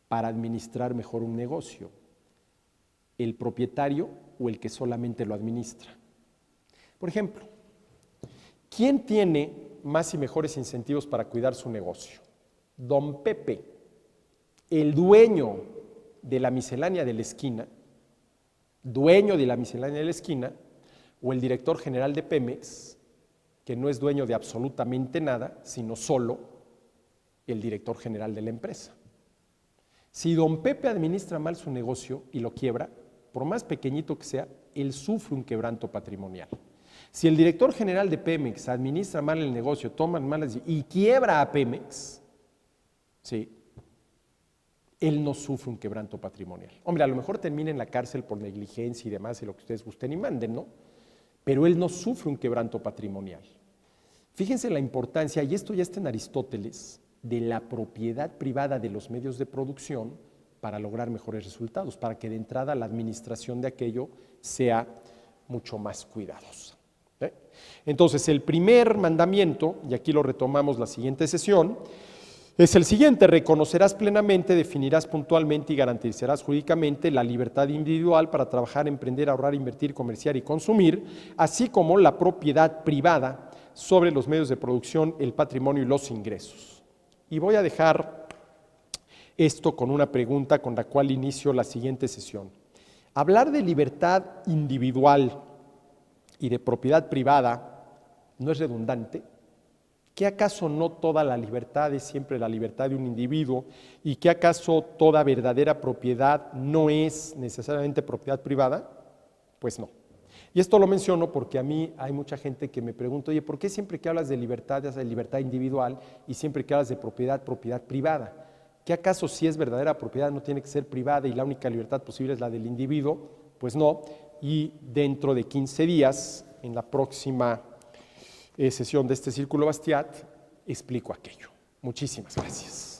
para administrar mejor un negocio? ¿El propietario o el que solamente lo administra? Por ejemplo, ¿quién tiene más y mejores incentivos para cuidar su negocio? Don Pepe, el dueño de la miscelánea de la esquina, o el director general de Pemex, que no es dueño de absolutamente nada, sino solo el director general de la empresa. Si don Pepe administra mal su negocio y lo quiebra, por más pequeñito que sea, él sufre un quebranto patrimonial. Si el director general de Pemex administra mal el negocio, toma malas y quiebra a Pemex, ¿sí?, él no sufre un quebranto patrimonial. Hombre, a lo mejor termina en la cárcel por negligencia y demás, y lo que ustedes gusten y manden, ¿no? Pero él no sufre un quebranto patrimonial. Fíjense la importancia, y esto ya está en Aristóteles, de la propiedad privada de los medios de producción para lograr mejores resultados, para que de entrada la administración de aquello sea mucho más cuidadosa. Entonces, el primer mandamiento, y aquí lo retomamos la siguiente sesión, es el siguiente: reconocerás plenamente, definirás puntualmente y garantizarás jurídicamente la libertad individual para trabajar, emprender, ahorrar, invertir, comerciar y consumir, así como la propiedad privada sobre los medios de producción, el patrimonio y los ingresos. Y voy a dejar esto con una pregunta con la cual inicio la siguiente sesión. Hablar de libertad individual y de propiedad privada no es redundante. ¿Qué acaso no toda la libertad es siempre la libertad de un individuo? ¿Y qué acaso toda verdadera propiedad no es necesariamente propiedad privada? Pues no. Y esto lo menciono porque a mí hay mucha gente que me pregunta, oye, ¿por qué siempre que hablas de libertad individual y siempre que hablas de propiedad privada? ¿Qué acaso si es verdadera propiedad no tiene que ser privada y la única libertad posible es la del individuo? Pues no. Y dentro de 15 días, en la próxima sesión de este Círculo Bastiat, explico aquello. Muchísimas gracias.